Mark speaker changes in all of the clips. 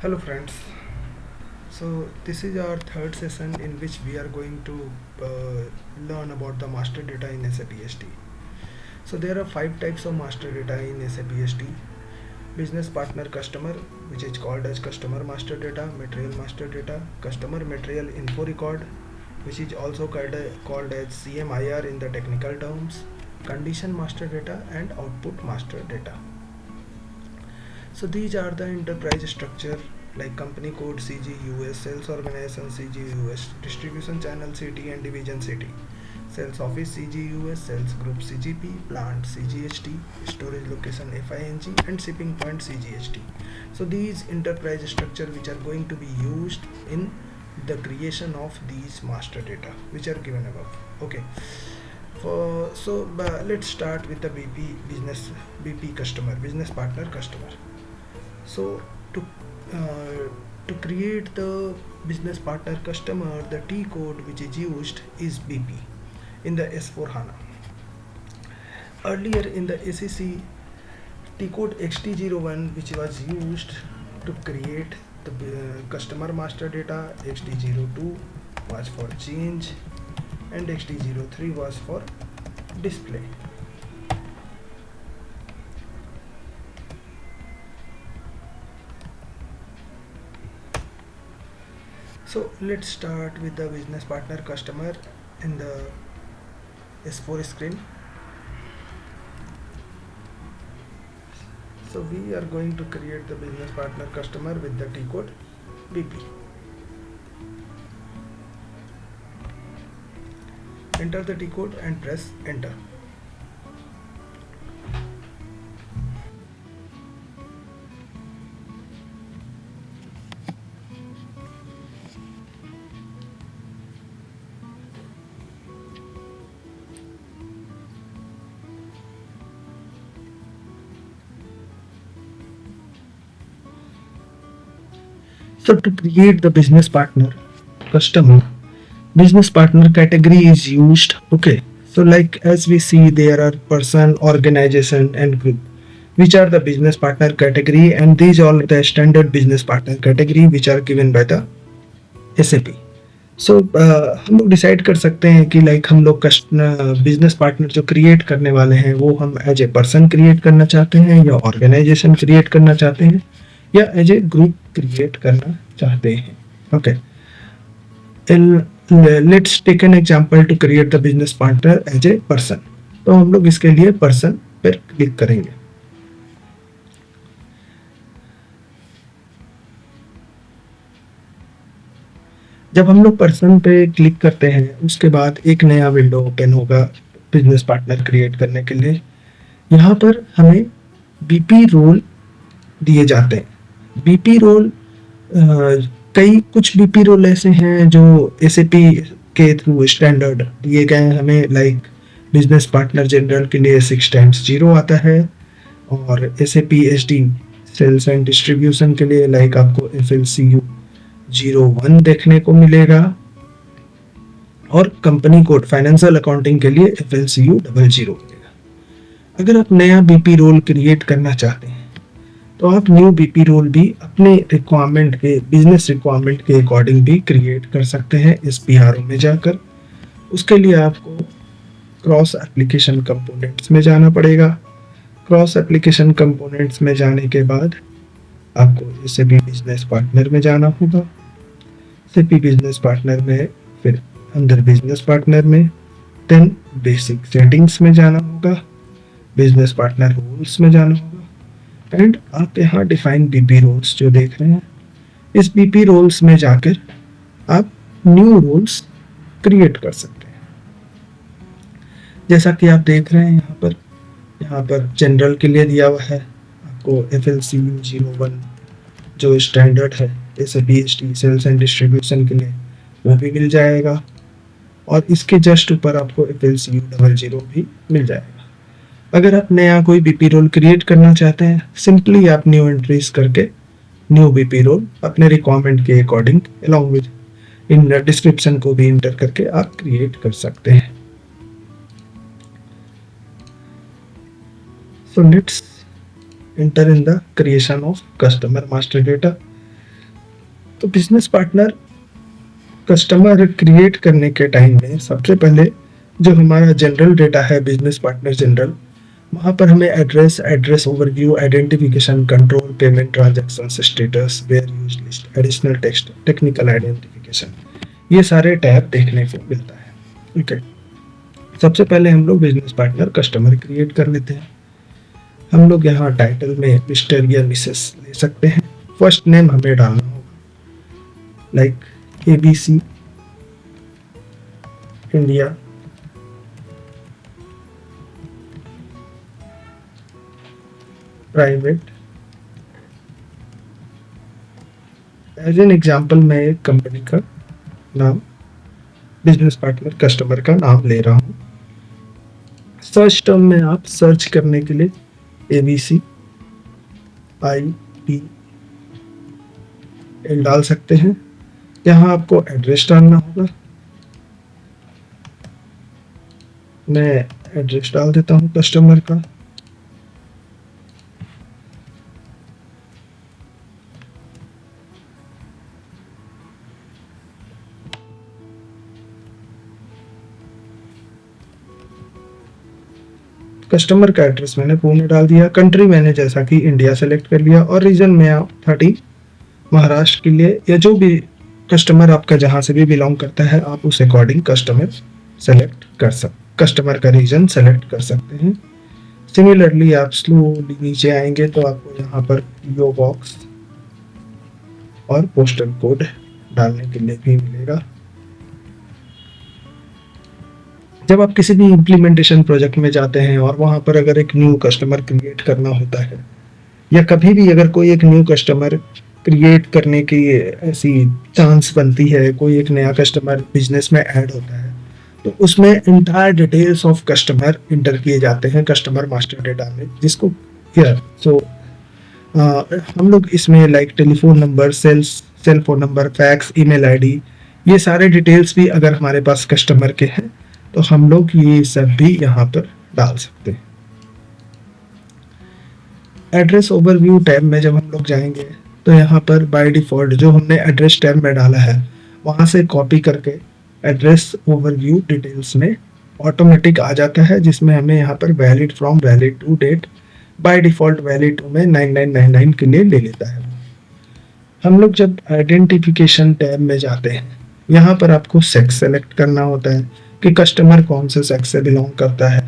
Speaker 1: Hello friends. So this is our third session in which we are going to learn about the master data in SAP ST. So there are five types of master data in SAP ST. Business partner customer, which is called as customer master data, material master data, customer material info record, which is also called as CMIR in the technical terms, condition master data and output master data. So these are the enterprise structure like company code CGUS, sales organization CGUS, distribution channel CT and division CT, sales office CGUS, sales group CGP, plant CGHT, storage location FING and shipping point CGHT. So these enterprise structure which are going to be used in the creation of these master data which are given above. Okay. Let's start with the BP customer, business partner customer. So to uh, to create the business partner customer, the T code which is used is BP in the S4 HANA. Earlier in the ACC, T code XT01 which was used to create the customer master data, XT02 was for change and XT03 was for display. So let's start with the business partner customer in the S4 screen. So we are going to create the business partner customer with the T code BP. Enter the T code and press enter. So to create the business partner customer, business partner category is used. Okay. So like as we see there are person, organization and group which are the business partner category, and these all the standard business partner category which are given by the SAP. सो हम लोग decide कर सकते हैं कि like हम लोग business partner जो create करने वाले हैं वो हम एज ए पर्सन क्रिएट करना चाहते हैं या ऑर्गेनाइजेशन क्रिएट करना चाहते हैं या एज ए ग्रुप क्रिएट करना चाहते हैं. Okay, let's take an example to create the business partner as a person. तो हम लोग इसके लिए पर्सन पर क्लिक करेंगे. जब हम लोग पर्सन पे क्लिक करते हैं उसके बाद एक नया विंडो ओपन होगा बिजनेस पार्टनर क्रिएट करने के लिए. यहाँ पर हमें बीपी रोल दिए जाते हैं. बीपी रोल कई कुछ बीपी रोल ऐसे हैं जो एसएपी के थ्रू स्टैंडर्ड दिए गए हैं हमें. लाइक बिजनेस पार्टनर जनरल के लिए 6x0 आता है और SAP SD sales and distribution के लिए लाइक आपको FLCU 01 देखने को मिलेगा और कंपनी कोड फाइनेंशियल अकाउंटिंग के लिए FLCU 00 मिलेगा. अगर आप नया बीपी रोल क्रिएट करना चाहते हैं तो आप न्यू बीपी रोल भी अपने रिक्वायरमेंट के बिजनेस रिक्वायरमेंट के अकॉर्डिंग भी क्रिएट कर सकते हैं इस PRO में जाकर. उसके लिए आपको क्रॉस एप्लीकेशन कंपोनेंट्स में जाना पड़ेगा. क्रॉस एप्लीकेशन कंपोनेंट्स में जाने के बाद आपको SAP बिजनेस पार्टनर में जाना होगा. SAP बिजनेस पार्टनर में फिर अंदर बिजनेस पार्टनर में देन बेसिक सेटिंग्स में जाना होगा. बिजनेस पार्टनर रूल्स में जाना होगा एंड आप यहाँ डिफाइन बीपी रोल्स जो देख रहे हैं इस बीपी रोल्स में जाकर आप न्यू रोल्स क्रिएट कर सकते हैं. जैसा कि आप देख रहे हैं यहाँ पर जनरल के लिए दिया हुआ है आपको FLCU 01 जो स्टैंडर्ड है SAP ST sales and distribution के लिए वो भी मिल जाएगा और इसके जस्ट ऊपर आपको FLCU 00 भी मिल जाएगा. अगर आप नया कोई बीपी रोल क्रिएट करना चाहते हैं सिंपली आप न्यू एंट्रीज करके न्यू बीपी रोल अपने रिक्वायरमेंट के according along with in description को भी इंटर करके आप क्रिएट कर सकते हैं. So let's enter in the creation of customer master data. तो बिजनेस पार्टनर कस्टमर क्रिएट करने के टाइम में सबसे पहले जो हमारा जनरल डेटा है बिजनेस पार्टनर जनरल, वहाँ पर हमें address overview, identification, control, payment, transaction status, where use list, additional text, technical identification, ये सारे टैब देखने को मिलता है। ठीक है, सबसे पहले हम लोग बिजनेस पार्टनर कस्टमर क्रिएट कर लेते हैं। हम लोग यहाँ टाइटल में मिस्टर या मिसेस ले सकते हैं। फर्स्ट नेम हमें डालना होगा, like ABC India, private. As an example मैं एक कंपनी का नाम, बिजनेस पार्टनर कस्टमर का नाम ले रहा हूँ। सर्च टर्म में आप सर्च करने के लिए ABC IPL डाल सकते हैं। यहाँ आपको एड्रेस डालना होगा, मैं एड्रेस डाल देता हूँ कस्टमर का। कस्टमर का एड्रेस मैंने पुणे डाल दिया। कंट्री मैंने जैसा कि इंडिया सेलेक्ट कर लिया, और रीजन में आप 30 महाराष्ट्र के लिए, या जो भी कस्टमर आपका जहां से भी बिलोंग करता है आप उस अकॉर्डिंग कस्टमर का रीजन सेलेक्ट कर सकते हैं। सिमिलरली आप स्लोली नीचे आएंगे तो आपको यहाँ पर PO बॉक्स और पोस्टल कोड डालने के लिए भी मिलेगा। जब आप किसी भी इम्प्लीमेंटेशन प्रोजेक्ट में जाते हैं और वहां पर अगर एक न्यू कस्टमर क्रिएट करना होता है, या कभी भी अगर कोई एक न्यू कस्टमर क्रिएट करने की ऐसी चांस बनती है, कोई एक नया कस्टमर बिजनेस में ऐड होता है, तो उसमें entire details of customer inter किए जाते हैं कस्टमर मास्टर डेटा में, जिसको हम लोग इसमें like telephone number, cell phone number, fax, email ID, ये सारे डिटेल्स भी अगर हमारे पास कस्टमर के हैं तो हम लोग ये सब भी यहाँ पर डाल सकते हैं। एड्रेस ओवरव्यू टैब में जब हम लोग जाएंगे तो यहाँ पर बाय डिफॉल्ट जो हमने एड्रेस टैब में डाला है वहाँ से कॉपी करके एड्रेस ओवरव्यू डिटेल्स में ऑटोमेटिक आ जाता है, जिसमें हमें यहाँ पर valid from valid to date, by default valid में 9999 के लिए ले लेता है। हम लोग जब आइडेंटिफिकेशन टैब में जाते हैं, यहाँ पर आपको सेक्स सेलेक्ट करना होता है कि कस्टमर कौन से सेक्स से बिलोंग करता है।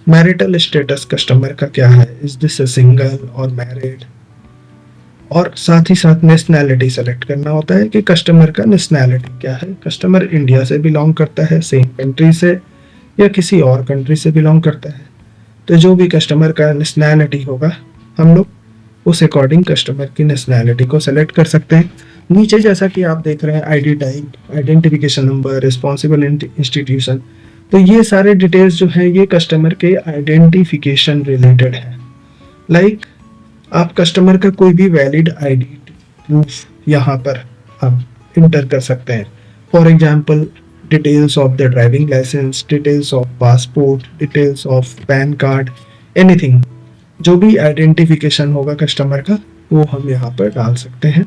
Speaker 1: मैरिटल स्टेटस कस्टमर का क्या है, इज दिस सिंगल और मैरिड, और साथ ही साथ नेशनैलिटी सेलेक्ट करना होता है कि कस्टमर का नेशनैलिटी क्या है, कस्टमर इंडिया से बिलोंग करता है, सेम कंट्री से, या किसी और कंट्री से बिलोंग करता है। तो जो भी कस्टमर का नेशनैलिटी होगा हम लोग उस अकॉर्डिंग कस्टमर की नेशनैलिटी को सेलेक्ट कर सकते हैं। नीचे जैसा कि आप देख रहे हैं ID type, identification number, responsible institution, तो ये सारे डिटेल्स जो है ये कस्टमर के आइडेंटिफिकेशन रिलेटेड है। लाइक आप कस्टमर का कोई भी वैलिड ID प्रूफ यहाँ पर आप इंटर कर सकते हैं। For example details of the driving licence, details of passport, details of PAN card, anything, जो भी आइडेंटिफिकेशन होगा कस्टमर का वो हम यहाँ पर डाल सकते हैं।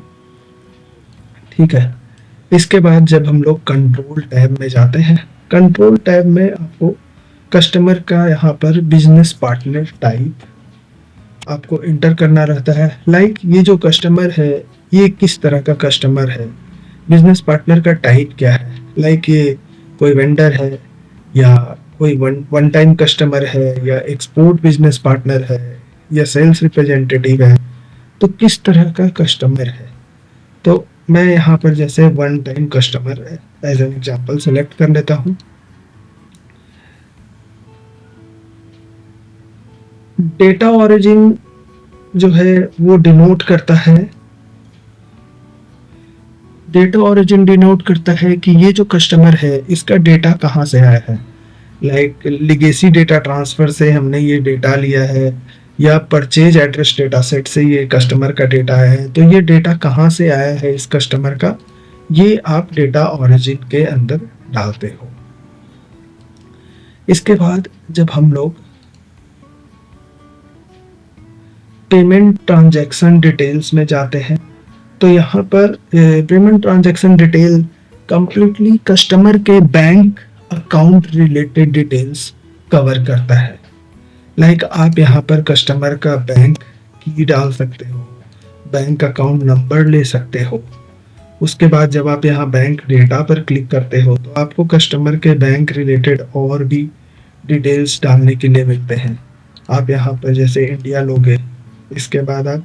Speaker 1: ठीक है, इसके बाद जब हम लोग कंट्रोल टैब में जाते हैं, कंट्रोल टैब में आपको कस्टमर का यहाँ पर बिजनेस पार्टनर टाइप आपको इंटर करना रहता है। लाइक ये जो कस्टमर है ये किस तरह का कस्टमर है, बिजनेस पार्टनर का टाइप क्या है, लाइक ये कोई वेंडर है या कोई वन टाइम कस्टमर है या एक्सपोर्ट बिजनेस पार्टनर है या सेल्स रिप्रेजेंटेटिव है, तो किस तरह का कस्टमर है। तो मैं यहाँ पर जैसे one time customer as an example select कर लेता हूँ। डेटा ओरिजिन जो है वो डिनोट करता है, डेटा ओरिजिन डिनोट करता है कि ये जो कस्टमर है इसका डेटा कहाँ से आया है। लाइक लिगेसी डेटा ट्रांसफर से हमने ये डेटा लिया है या परचेज एड्रेस डेटा सेट से ये कस्टमर का डेटा है, तो ये डेटा कहाँ से आया है इस कस्टमर का, ये आप डेटा ओरिजिन के अंदर डालते हो। इसके बाद जब हम लोग पेमेंट ट्रांजैक्शन डिटेल्स में जाते हैं तो यहाँ पर payment transaction detail completely customer के bank account related details cover करता है। लाइक आप यहाँ पर कस्टमर का बैंक की डाल सकते हो, बैंक अकाउंट नंबर ले सकते हो। उसके बाद जब आप यहाँ बैंक डेटा पर क्लिक करते हो तो आपको कस्टमर के बैंक रिलेटेड और भी डिटेल्स डालने के लिए मिलते हैं। आप यहाँ पर जैसे इंडिया लोगे, इसके बाद आप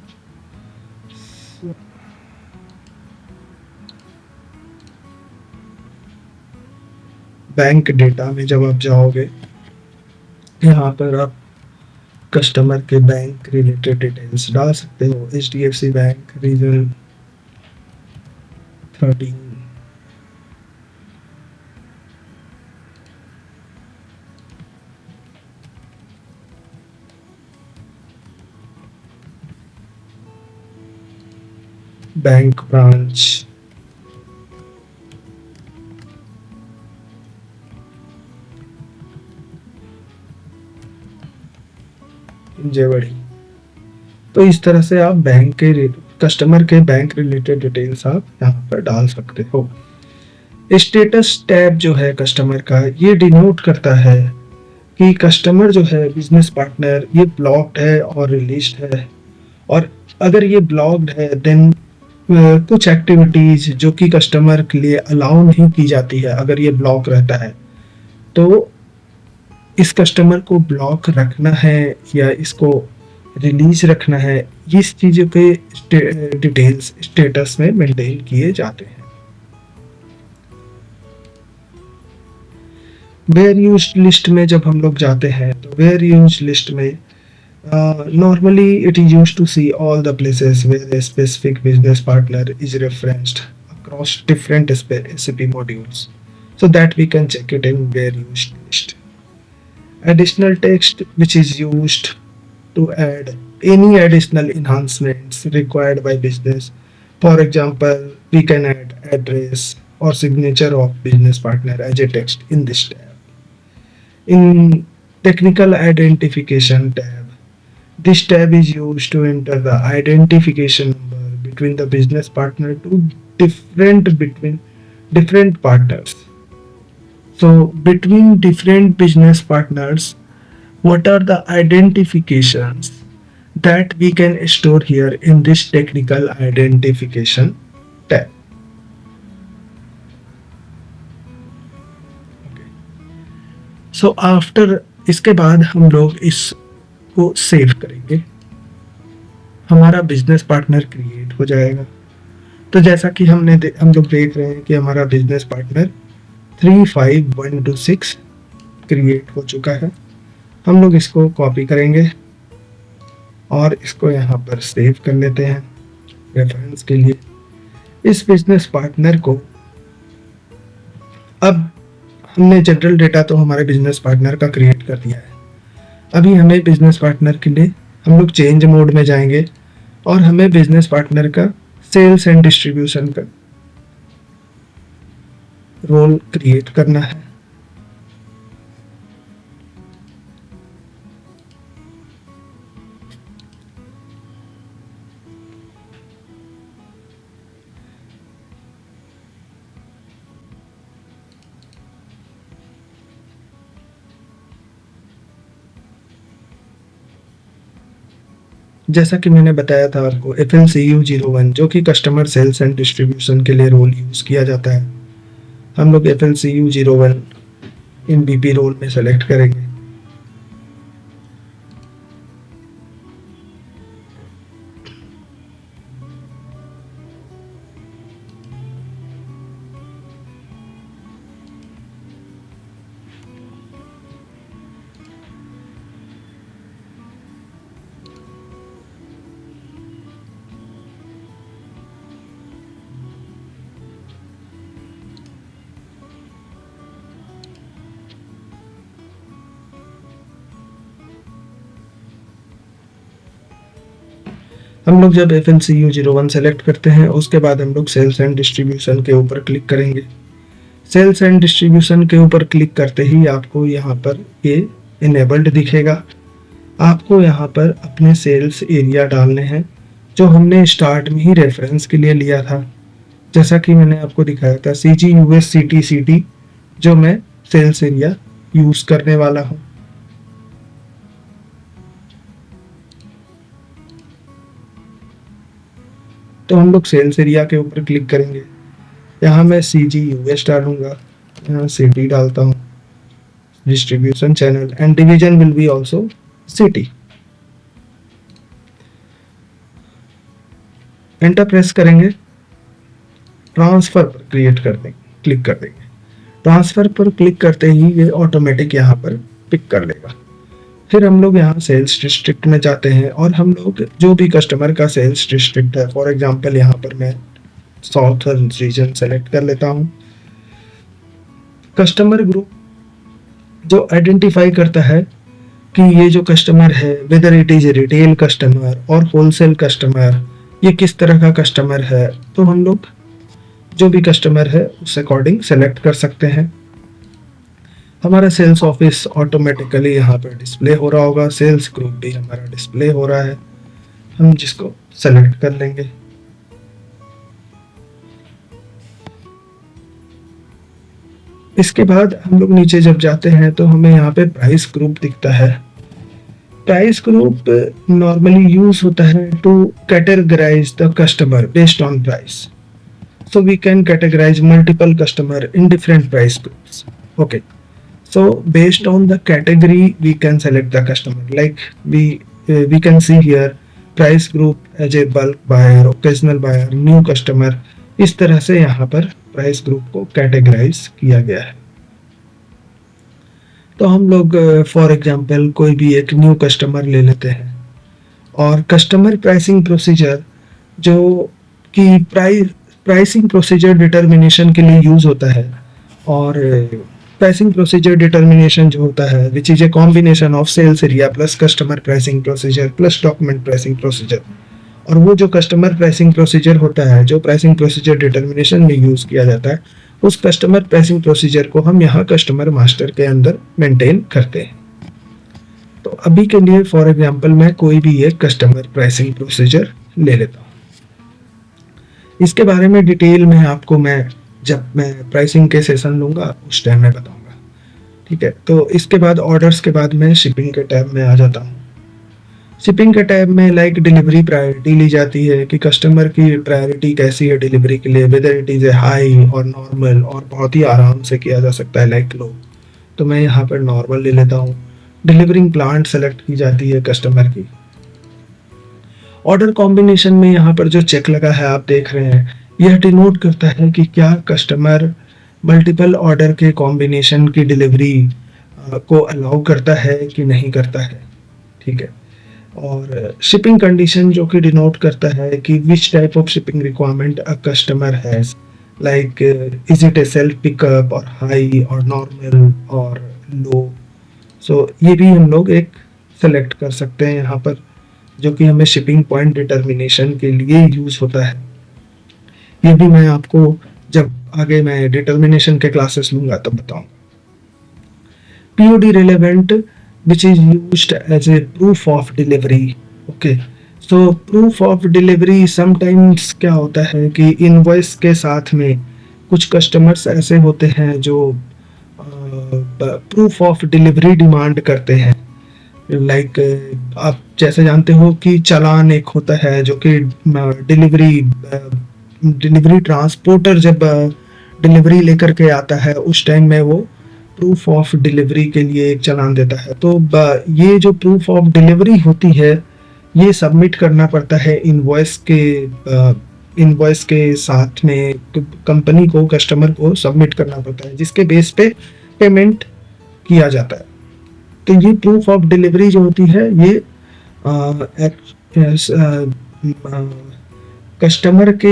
Speaker 1: बैंक डेटा में जब आप जाओगे, यहाँ पर आप कस्टमर के बैंक रिलेटेड डिटेल्स डाल सकते हो। HDFC bank region 13, bank branch, Jewadi. तो इस तरह से आप बैंक के कस्टमर के बैंक रिलेटेड डिटेल्स आप यहाँ पर डाल सकते हो। स्टेटस टैब जो है कस्टमर का, ये डिनोट करता है कि कस्टमर जो है बिजनेस पार्टनर ये ब्लॉक्ड है और रिलीज्ड है। और अगर ये ब्लॉक्ड है देन कुछ एक्टिविटीज जो कि कस्टमर के लिए अलाउ नहीं की जाती है, अगर ये ब्लॉक रहता है तो इस कस्टमर को ब्लॉक रखना है या इसको रिलीज रखना है, इस चीज़ों के डिटेल्स स्टेटस में मेंटेन किए जाते हैं। वेयर यूज लिस्ट में जब हम लोग जाते हैं तो वेयर यूज लिस्ट में normally it is used to see all the places where a specific business partner is referenced across different SAP modules, so that we can check it in where used list. Additional text which is used to add any additional enhancements required by business. For example, we can add address or signature of business partner as a text in this tab. In technical identification tab, this tab is used to enter the identification number between the business partner to between different partners. So between different business partners, what are the identifications that we can store here in this technical identification tab? So after इसके बाद हम लोग इसको save करेंगे, हमारा business partner create हो जाएगा। तो जैसा कि हम लोग देख रहे हैं कि हमारा बिजनेस पार्टनर 35126 क्रिएट हो चुका है। हम लोग इसको कॉपी करेंगे और इसको यहाँ पर सेव कर लेते हैं रेफरेंस के लिए। इस बिजनेस पार्टनर को अब हमने जनरल डेटा तो हमारे बिजनेस पार्टनर का क्रिएट कर दिया है। अभी हमें बिजनेस पार्टनर के लिए हम लोग चेंज मोड में जाएंगे और हमें बिजनेस पार्टनर का सेल्स एंड डिस्ट्रीब्यूशन का रोल क्रिएट करना है। जैसा कि मैंने बताया था आपको, FLCU 01 जो कि कस्टमर सेल्स एंड डिस्ट्रीब्यूशन के लिए रोल यूज किया जाता है, हम लोग FLCU 01 इन BP रोल में सेलेक्ट करेंगे। हम लोग जब FLCU 01 सेलेक्ट करते हैं उसके बाद हम लोग सेल्स एंड डिस्ट्रीब्यूशन के ऊपर क्लिक करेंगे। सेल्स एंड डिस्ट्रीब्यूशन के ऊपर क्लिक करते ही आपको यहाँ पर ये इनेबल्ड दिखेगा। आपको यहाँ पर अपने सेल्स एरिया डालने हैं जो हमने स्टार्ट में ही रेफरेंस के लिए लिया था, जैसा कि मैंने आपको दिखाया था CG/USCTCT, जो मैं सेल्स एरिया यूज करने वाला हूं। तो हम लोग सेल्स एरिया के ऊपर क्लिक करेंगे। यहाँ मैं CG/US डालूंगा, यहाँ सिटी डालता हूँ, distribution channel and division will be also city. Enter press करेंगे, ट्रांसफर पर क्लिक कर देंगे। ट्रांसफर पर क्लिक करते ही ये ऑटोमेटिक यहाँ पर पिक कर लेगा। फिर हम लोग यहाँ सेल्स डिस्ट्रिक्ट में जाते हैं और हम लोग जो भी कस्टमर का सेल्स डिस्ट्रिक्ट है, फॉर एग्जांपल यहाँ पर मैं साउथर्न रीजन सेलेक्ट कर लेता हूँ। कस्टमर ग्रुप जो आइडेंटिफाई करता है कि ये जो कस्टमर है, whether it is retail customer और होलसेल कस्टमर, ये किस तरह का कस्टमर है, तो हम लोग जो भी कस्टमर है उस अकॉर्डिंग सेलेक्ट कर सकते हैं। हमारा सेल्स ऑफिस ऑटोमेटिकली यहाँ पर डिस्प्ले हो रहा होगा, सेल्स ग्रुप भी हमारा डिस्प्ले हो रहा है, हम जिसको सेलेक्ट कर लेंगे। इसके बाद हम लोग नीचे जब जाते हैं तो हमें यहाँ पे प्राइस ग्रुप दिखता है। प्राइस ग्रुप नॉर्मली यूज होता है to categorise the customer based on price, so we can categorize multiple customer in different price groups. Okay, so based on the category we can select the customer, like we can see here price group as a bulk buyer, occasional buyer, new customer। इस तरह से यहाँ पर price group को categorise किया गया है। तो हम लोग फॉर एग्जांपल कोई भी एक न्यू कस्टमर ले लेते हैं और कस्टमर प्राइसिंग प्रोसीजर जो कि प्राइसिंग प्रोसीजर डिटर्मिनेशन के लिए यूज होता है। और प्राइसिंग प्रोसीजर डिटर्मिनेशन जो होता है which is a combination of sales area plus customer pricing procedure plus document pricing procedure. और वो जो कस्टमर प्राइसिंग प्रोसीजर होता है जो प्राइसिंग प्रोसीजर डिटर्मिनेशन में यूज किया जाता है, उस कस्टमर प्राइसिंग प्रोसीजर को हम यहाँ कस्टमर मास्टर के अंदर मेंटेन करते हैं। तो अभी के लिए फॉर एग्जांपल मैं कोई भी एक कस्टमर प्राइसिंग प्रोसीजर ले लेता हूँ। इसके बारे में डिटेल में आपको जब मैं प्राइसिंग के सेशन लूंगा उस टाइम में बताऊंगा, ठीक है। तो इसके बाद ऑर्डर्स के बाद मैं शिपिंग के टैब में आ जाता हूँ। शिपिंग के टैब में लाइक डिलीवरी प्रायोरिटी ली जाती है कि कस्टमर की प्रायोरिटी कैसी है डिलीवरी के लिए, whether it is a high और नॉर्मल, और बहुत ही आराम से किया जा सकता है लाइक लो। तो मैं यहाँ पर नॉर्मल ले लेता हूँ। डिलीवरिंग प्लांट सेलेक्ट की जाती है कस्टमर की। ऑर्डर कॉम्बिनेशन में यहाँ पर जो चेक लगा है आप देख रहे हैं, यह डिनोट करता है कि क्या कस्टमर मल्टीपल ऑर्डर के कॉम्बिनेशन की डिलीवरी को अलाउ करता है कि नहीं करता है, ठीक है। और शिपिंग कंडीशन जो कि डिनोट करता है कि which type of shipping requirement a customer has, like is it A self pickup और हाई और नॉर्मल और लो। सो ये भी हम लोग एक सेलेक्ट कर सकते हैं यहाँ पर, जो कि हमें शिपिंग पॉइंट डिटर्मिनेशन के लिए यूज होता है। ये भी मैं आपको जब आगे मैं डिटर्मिनेशन के क्लासेस लूंगा तब बताऊंगा। POD relevant which is used as a proof of delivery। okay, so proof of delivery sometimes क्या होता है कि इनवॉइस के साथ में कुछ कस्टमर्स ऐसे होते हैं जो प्रूफ ऑफ डिलीवरी डिमांड करते हैं। लाइक आप जैसे जानते हो कि चालान एक होता है जो कि डिलीवरी ट्रांसपोर्टर जब डिलीवरी लेकर के आता है उस टाइम में वो प्रूफ ऑफ डिलीवरी के लिए एक चालान देता है। तो ये जो प्रूफ ऑफ डिलीवरी होती है ये सबमिट करना पड़ता है इनवॉइस के साथ में, कंपनी को कस्टमर को सबमिट करना पड़ता है जिसके बेस पे पेमेंट किया जाता है। तो ये प्रूफ ऑफ डिलीवरी जो होती है ये कस्टमर के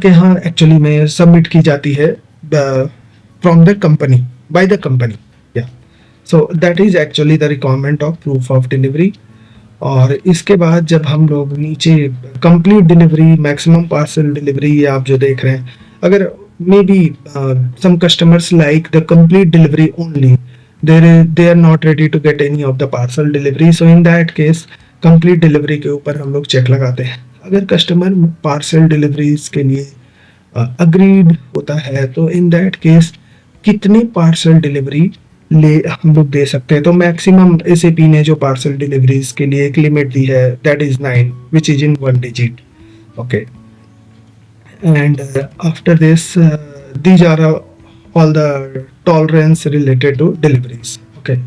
Speaker 1: यहाँ एक्चुअली में सबमिट की जाती है from the company, by the company, या so that is actually the requirement of proof of delivery. और इसके बाद जब हम लोग नीचे complete delivery, maximum parcel delivery, ये आप जो देख रहे हैं, अगर maybe some customers like the complete delivery only, they are not ready to get any of the parcel delivery, so in that case complete delivery के ऊपर हम लोग चेक लगाते हैं। अगर कस्टमर पार्सल डिलीवरीज के लिए अग्रीड होता है तो इन दैट केस कितनी पार्सल डिलीवरी ले हम लोग दे सकते हैं। तो मैक्सिमम एसएपी ने जो पार्सल डिलीवरीज के लिए एक लिमिट दी है that is 9 which is in 1 digit. Okay, and after this these are all the tolerance related to deliveries। okay,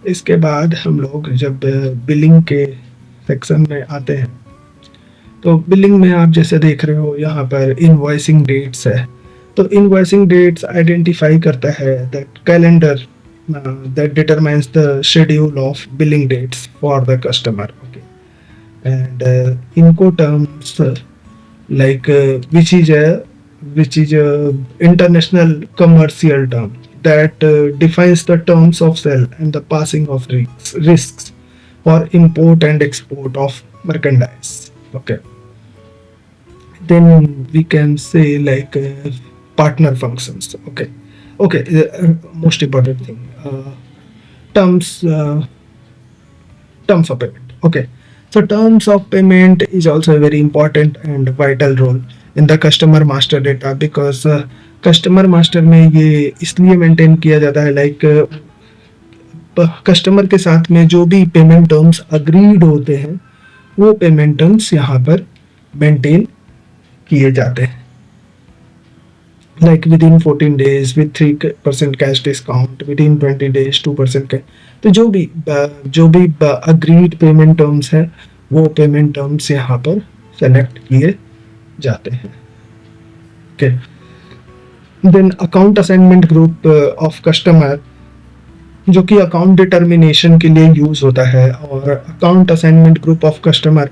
Speaker 1: इसके बाद हम लोग जब बिलिंग के सेक्शन में आते हैं तो बिलिंग में आप जैसे देख रहे हो यहाँ पर इनवॉइसिंग डेट्स है। तो इनवॉइसिंग डेट्स आइडेंटिफाई करता है that calendar that determines the schedule of billing dates for the customer। okay, and Incoterms like which is a international commercial term that defines the terms of sale and the passing of risks for import and export of merchandise। okay, then we can say like partner functions। okay, most important thing, terms terms of payment। okay, so terms of payment is also a very important and vital role in the customer master data because customer master में ये इसलिए maintain किया जाता है like customer के साथ में जो भी पेमेंट टर्म्स अग्रीड होते हैं वो पेमेंट टर्म्स यहाँ पर मेंटेन किए जाते हैं like within 14 days with 3% cash discount, within 20 days 2% का। तो जो भी अग्रीड पेमेंट टर्म्स है वो पेमेंट टर्म्स यहाँ पर सेलेक्ट किए जाते हैं। Okay, then account assignment group of customer जो कि अकाउंट डिटर्मिनेशन के लिए यूज होता है, और account assignment group of customer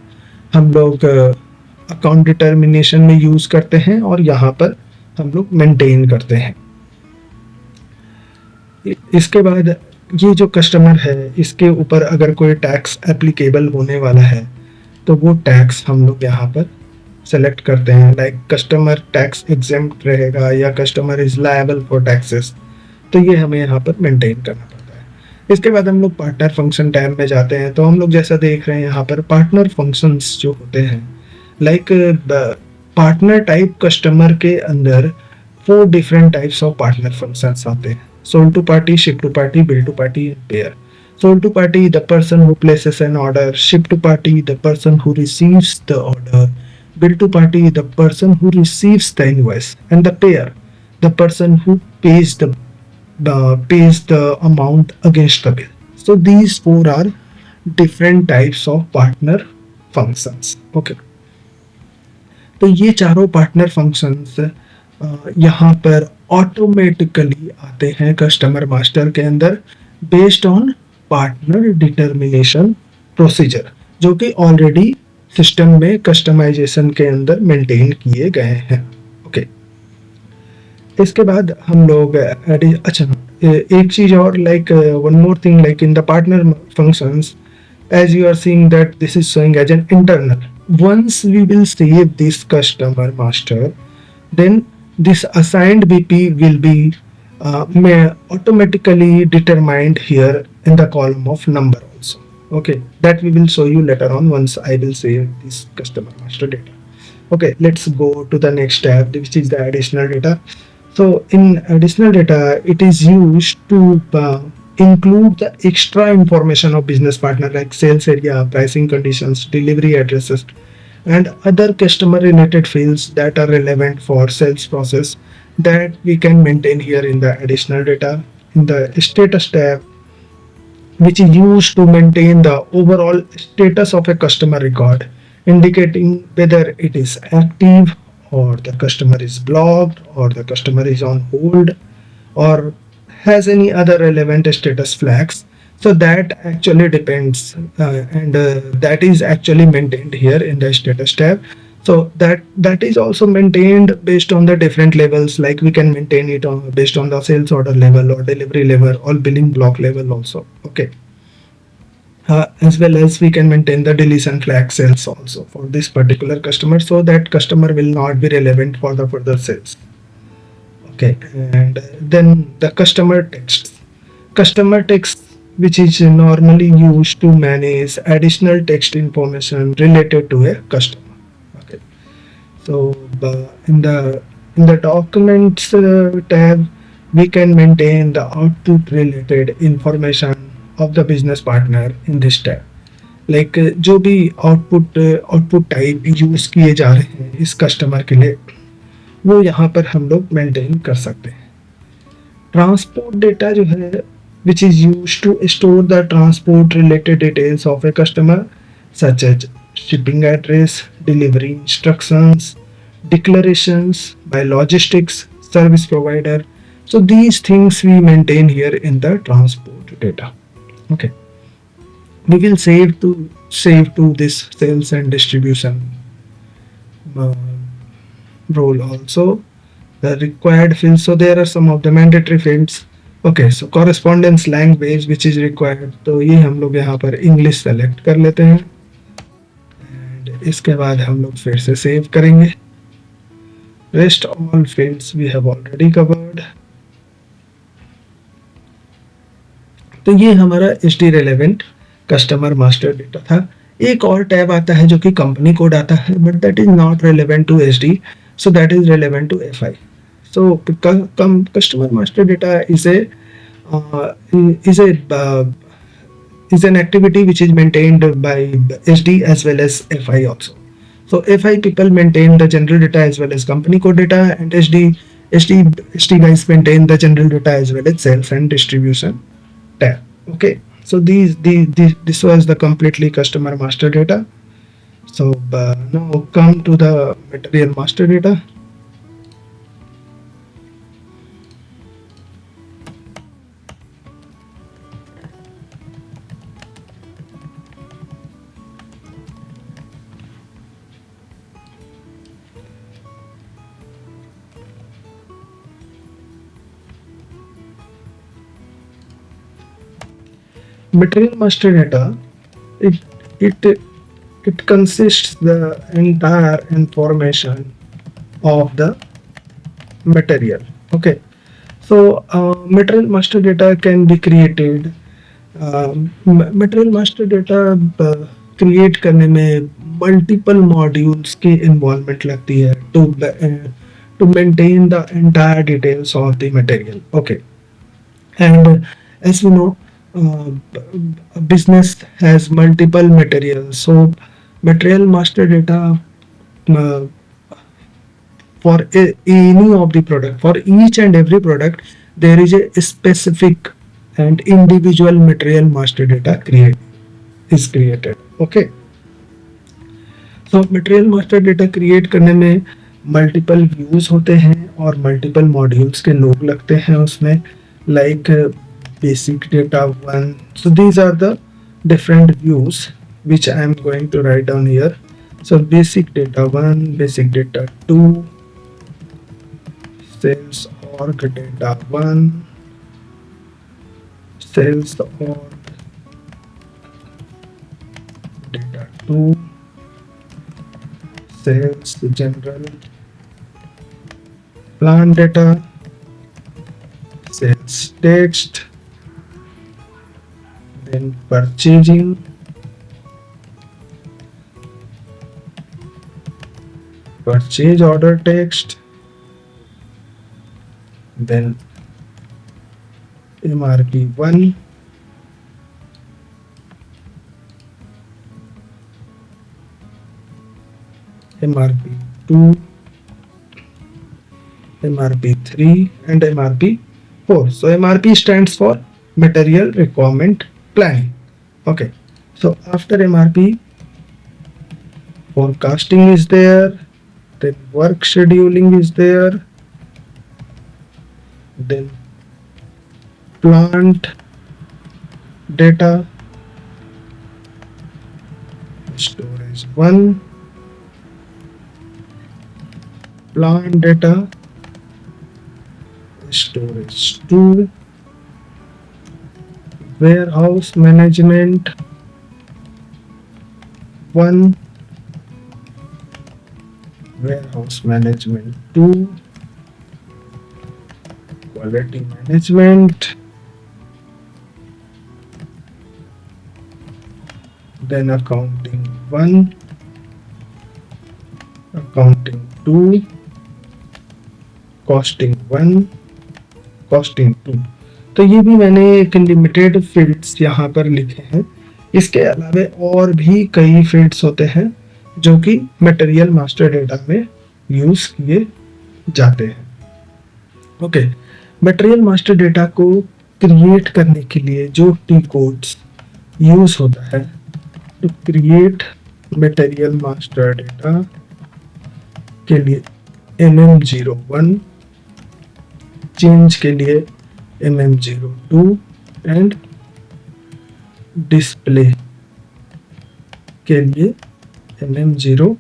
Speaker 1: हम लोग अकाउंट डिटर्मिनेशन में यूज करते हैं और यहाँ पर हम लोग मेंटेन करते हैं। इसके बाद ये जो कस्टमर है इसके ऊपर अगर कोई टैक्स एप्लीकेबल होने वाला है तो वो टैक्स हम लोग यहाँ पर सेलेक्ट करते हैं, लाइक कस्टमर टैक्स एग्जेम्प्ट रहेगा या customer is liable for taxes, तो ये हमें यहाँ पर मेंटेन करना पड़ता है। इसके बाद हम लोग पार्टनर फंक्शन टैब में जाते हैं। तो हम लोग जैसा देख रहे हैं यहाँ पर पार्टनर फंक्शंस जो होते हैं लाइक पार्टनर टाइप कस्टमर के अंदर 4 different types of partner functions आते हैं, sold to party, ship to party, bill to party and payer. Sold to party the person who places an order, ship to party the person who receives the order, bill to party the person who receives the invoice, and the payer the person who pays the amount against the bill। so these 4 are different types of partner functions। okay, तो ये चारों partner functions यहाँ पर automatically आते हैं customer master के अंदर based on partner determination procedure जो कि ऑलरेडी सिस्टम में कस्टमाइजेशन के अंदर मेंटेन किए गए हैं। ओके, इसके बाद हम लोग अच्छा एक चीज और like one more thing like in the partner functions as you are seeing that this is showing as an internal। once we will save this customer master, then this assigned BP will be automatically determined here in the column of number also। okay, that we will show you later on once I will save this customer master data। okay, let's go to the next tab which is the additional data। so in additional data it is used to include the extra information of business partner like sales area, pricing conditions, delivery addresses and other customer related fields that are relevant for sales process that we can maintain here in the additional data। in the status tab which is used to maintain the overall status of a customer record indicating whether it is active or the customer is blocked or the customer is on hold or has any other relevant status flags। so that actually depends and that is actually maintained here in the status tab। so that is also maintained based on the different levels, like we can maintain it based on the sales order level or delivery level or billing block level also। okay, as well as we can maintain the deletion flag cells also for this particular customer so that customer will not be relevant for the further sales। okay, and then the customer text which is normally used to manage additional text information related to a customer. Okay, so in the documents tab, we can maintain the output related information of the business partner in this tab. Like जो भी output type use किए जा रहे हैं इस customer के लिए, वो यहाँ पर हम लोग मेंटेन कर सकते हैं. ट्रांसपोर्ट डेटा जो है, which is use to store the transport related details of a customer such as shipping address, delivery instructions, declarations by logistics service provider. So these things we maintain here in the transport data. Okay, we will save to this sales and distribution uh, role also. The required fields, so there are some of the mandatory fields. Okay, so correspondence language which is required, तो ये हम लोग यहाँ पर English select कर लेते हैं and इसके बाद हम लोग फिर से सेव करेंगे. Rest all fields we have already covered. तो ये हमारा H D relevant customer master data था. एक और टैब आता है जो कि कंपनी कोड आता है, but that is not relevant to H D, so that is relevant to FI. So customer master data is an activity which is maintained by SD as well as FI also. So FI people maintain the general data as well as company code data, and SD guys maintain the general data as well as sales and distribution tab. Okay, so this was the completely customer master data. So now come to the material master data. Material master data, it consists the entire information of the material. Okay, so material master data can be created. Material master data create करने में multiple modules की involvement लगती है to maintain the entire details of the material. Okay, and as we know, a business has multiple materials, so material master data uh, for any of the product, for each and every product, there is a specific and individual material master data is created. Okay, so material master data create करने में multiple views होते हैं और multiple modules के लोग लगते हैं उसमें, like basic data 1. So these are the different views which I am going to write down here. So basic data 1, basic data 2, sales org data 1, sales org data 2, sales general plan data, sales text, then purchasing, purchase order text, then MRP 1, MRP 2, MRP 3 and MRP 4. So MRP stands for material requirement planning. Okay, so after MRP, forecasting is there, then work scheduling is there, then plant data, storage 1, plant data, storage 2, warehouse management 1, warehouse management 2, quality management, then accounting 1, accounting 2, costing 1, costing 2। तो ये भी मैंने एक limited fields यहाँ पर लिखे हैं। इसके अलावा और भी कई फील्ड्स होते हैं जो कि मटेरियल मास्टर डेटा में यूज किए जाते हैं। ओके, मटेरियल मास्टर डेटा को क्रिएट करने के लिए जो टी कोड्स यूज होता है, to create material master data के लिए MM01, चेंज के लिए MM02 एंड डिस्प्ले के लिए MM03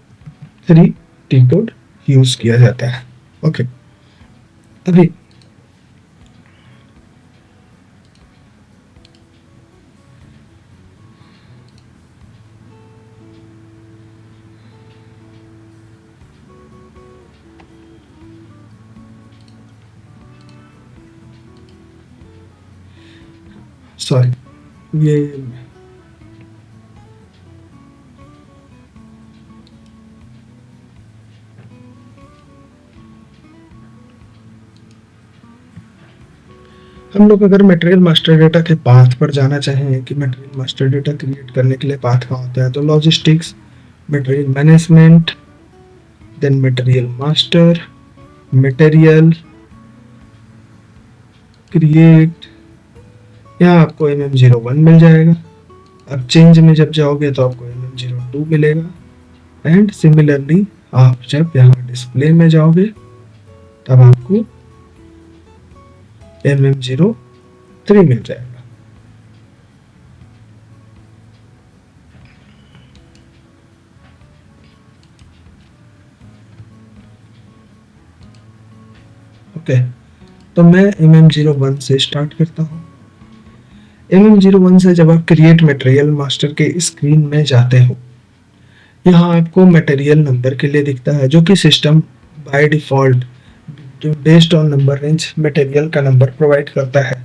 Speaker 1: टी कोड यूज किया जाता है। ओके, अभी सॉरी, ये हम लोग अगर मटेरियल मास्टर डेटा के पाथ पर जाना चाहें कि मटेरियल मास्टर डेटा क्रिएट करने के लिए पाथ कहाँ होता है, तो logistics, material management, then material master, material create, यहाँ आपको MM01 मिल जाएगा। अब चेंज में जब जाओगे तो आपको MM02 मिलेगा एंड सिमिलरली आप जब यहाँ डिस्प्ले में जाओगे तब आपको MM03 मिल जाएगा। ओके, तो मैं MM01 से स्टार्ट करता हूँ। MM01 से जब आप क्रिएट मटेरियल मास्टर के स्क्रीन में जाते हो, यहाँ आपको मटेरियल नंबर के लिए दिखता है जो कि सिस्टम बाय डिफॉल्ट जो based on number range material का नंबर प्रोवाइड करता है।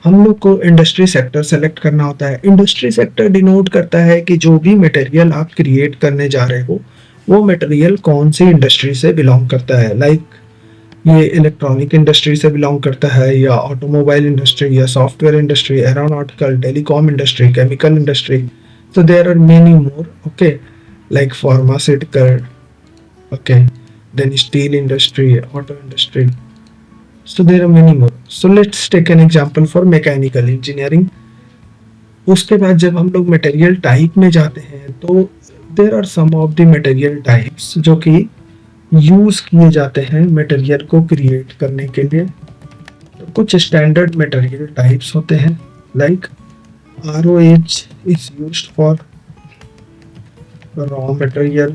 Speaker 1: हम लोग को इंडस्ट्री सेक्टर सेलेक्ट करना होता है। इंडस्ट्री सेक्टर डिनोट करता है कि जो भी मटेरियल आप क्रिएट करने जा रहे हो वो मटेरियल कौन सी इंडस्ट्री से बिलोंग करता है। लाइक ये इलेक्ट्रॉनिक इंडस्ट्री से बिलोंग करता है या ऑटोमोबाइल इंडस्ट्री या software industry, aeronautical, telecom industry, chemical industry. So there are many more, okay, like pharmaceutical, okay, then steel industry, auto industry. So there are many more. So let's take an example for mechanical engineering. उसके बाद जब हम लोग material type में जाते हैं तो there are some of the material types जो कि यूज किए जाते हैं मटेरियल को क्रिएट करने के लिए। तो कुछ स्टैंडर्ड मटेरियल टाइप्स होते हैं like ROH is used for raw material,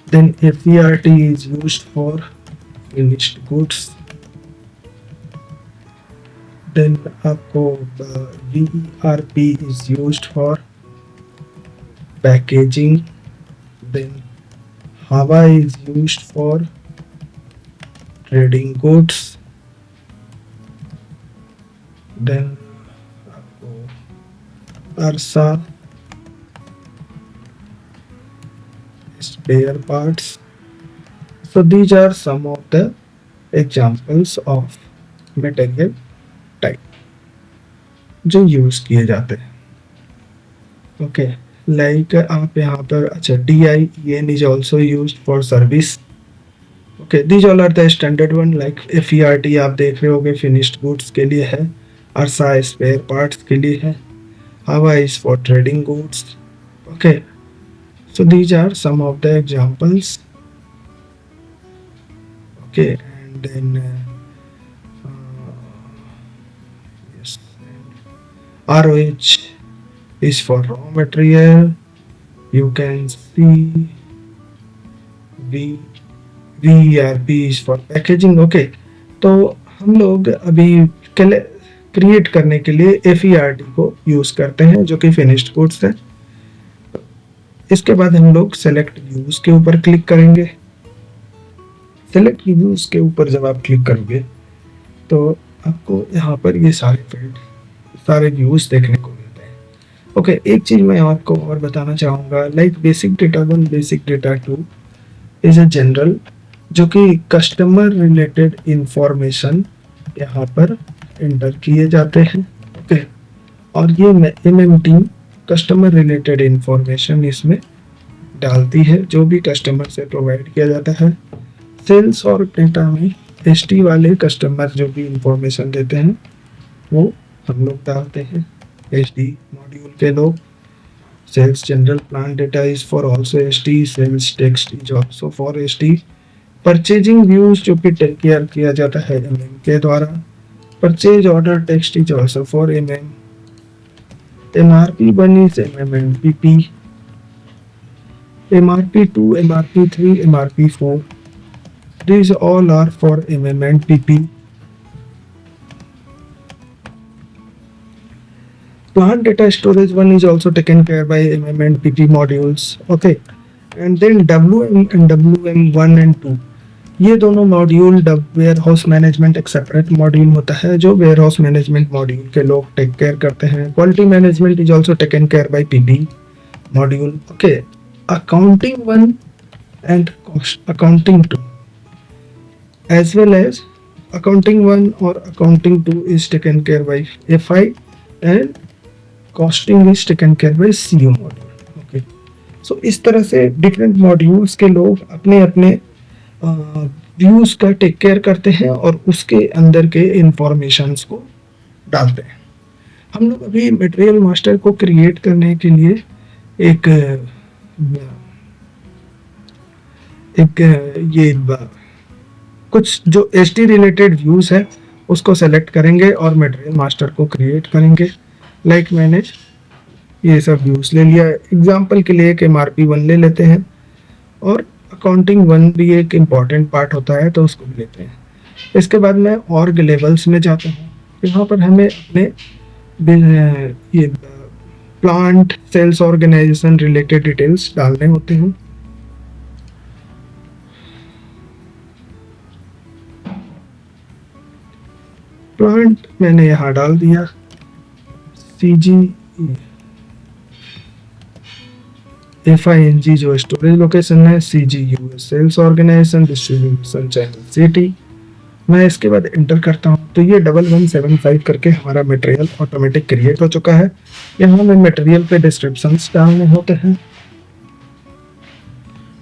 Speaker 1: then FERT is used for finished goods, then आपको VERP is used for packaging, then HAVA is used for trading goods, then ARSA spare parts. So these are some of the examples of material type जो use किए जाते हैं। Okay, like आप यहाँ पर अच्छा DIEN is also used for service. Okay, these all are the standard one. like FERT आप देख रहे होगे finished goods के लिए है, ARSA spare parts के लिए है, HAVA is for trading goods. Okay, so these are some of the examples. Okay, and then yes, ROH is for raw material. You can see VERP is for packaging. Okay, तो हम लोग अभी create करने के लिए FERT को use करते हैं जो कि फिनिश्ड गुड्स है। इसके बाद हम लोग सेलेक्ट व्यूज के ऊपर क्लिक करेंगे। सेलेक्ट व्यूज के ऊपर जब आप क्लिक करोगे तो आपको यहाँ पर ये सारे फील्ड, सारे व्यूज देखने को मिलते हैं। ओके, एक चीज मैं आपको और बताना चाहूंगा, like basic data one, basic data two is a general, जो कि कस्टमर रिलेटेड इंफॉर्मेशन यहाँ पर एंटर किए जाते हैं। ओके, और ये MMT कस्टमर रिलेटेड इंफॉर्मेशन इसमें डालती है, जो भी कस्टमर से प्रोवाइड किया जाता है। सेल्स और डेटा में ST वाले कस्टमर जो भी इंफॉर्मेशन देते हैं वो हम लोग डालते हैं, SD मॉड्यूल के लोग। Sales general plan data is for also ST, sales text is also for ST। Purchasing views जो कि टेक केयर किया जाता है MM के द्वारा। Purchase order text is also for MM। MRP1 is MMNPP, MRP2, MRP3, MRP4, these all are for MMNPP. Plant data storage one is also taken care by MMNPP modules. Okay, and then WM and WM1 and 2, ये दोनों module ware house management एक separate module होता है जो ware house management module के लोग take care करते हैं। Quality management is also taken care by PP module. Okay, accounting one and accounting two as well as accounting one और accounting two is taken care by FI and costing is taken care by CO module. Okay, so इस तरह से different modules के लोग अपने अपने views का take care करते हैं और उसके अंदर के इंफॉर्मेशंस को डालते हैं। हम लोग अभी मटेरियल मास्टर को क्रिएट करने के लिए एक ये कुछ जो ST रिलेटेड व्यूज है उसको सेलेक्ट करेंगे और मटेरियल मास्टर को क्रिएट करेंगे। लाइक मैंने ये सब व्यूज ले लिया, एग्जांपल के लिए एक MRP1 ले लेते हैं, और अकाउंटिंग वन भी एक इम्पॉर्टेंट पार्ट होता है तो उसको भी लेते हैं। इसके बाद मैं ऑर्ग लेवल्स में जाता हूँ। यहाँ पर हमें अपने ये plant sales organisation related details डालने होते हैं। प्लांट मैंने यहाँ डाल दिया, CG FING जो स्टोरेज लोकेशन है, CG US sales organisation distribution channel city. मैं इसके बाद एंटर करता हूँ तो ये 1175 करके हमारा मटेरियल ऑटोमेटिक क्रिएट हो चुका है। यहाँ में मटेरियल पे डिस्क्रिप्शंस डालने होते हैं।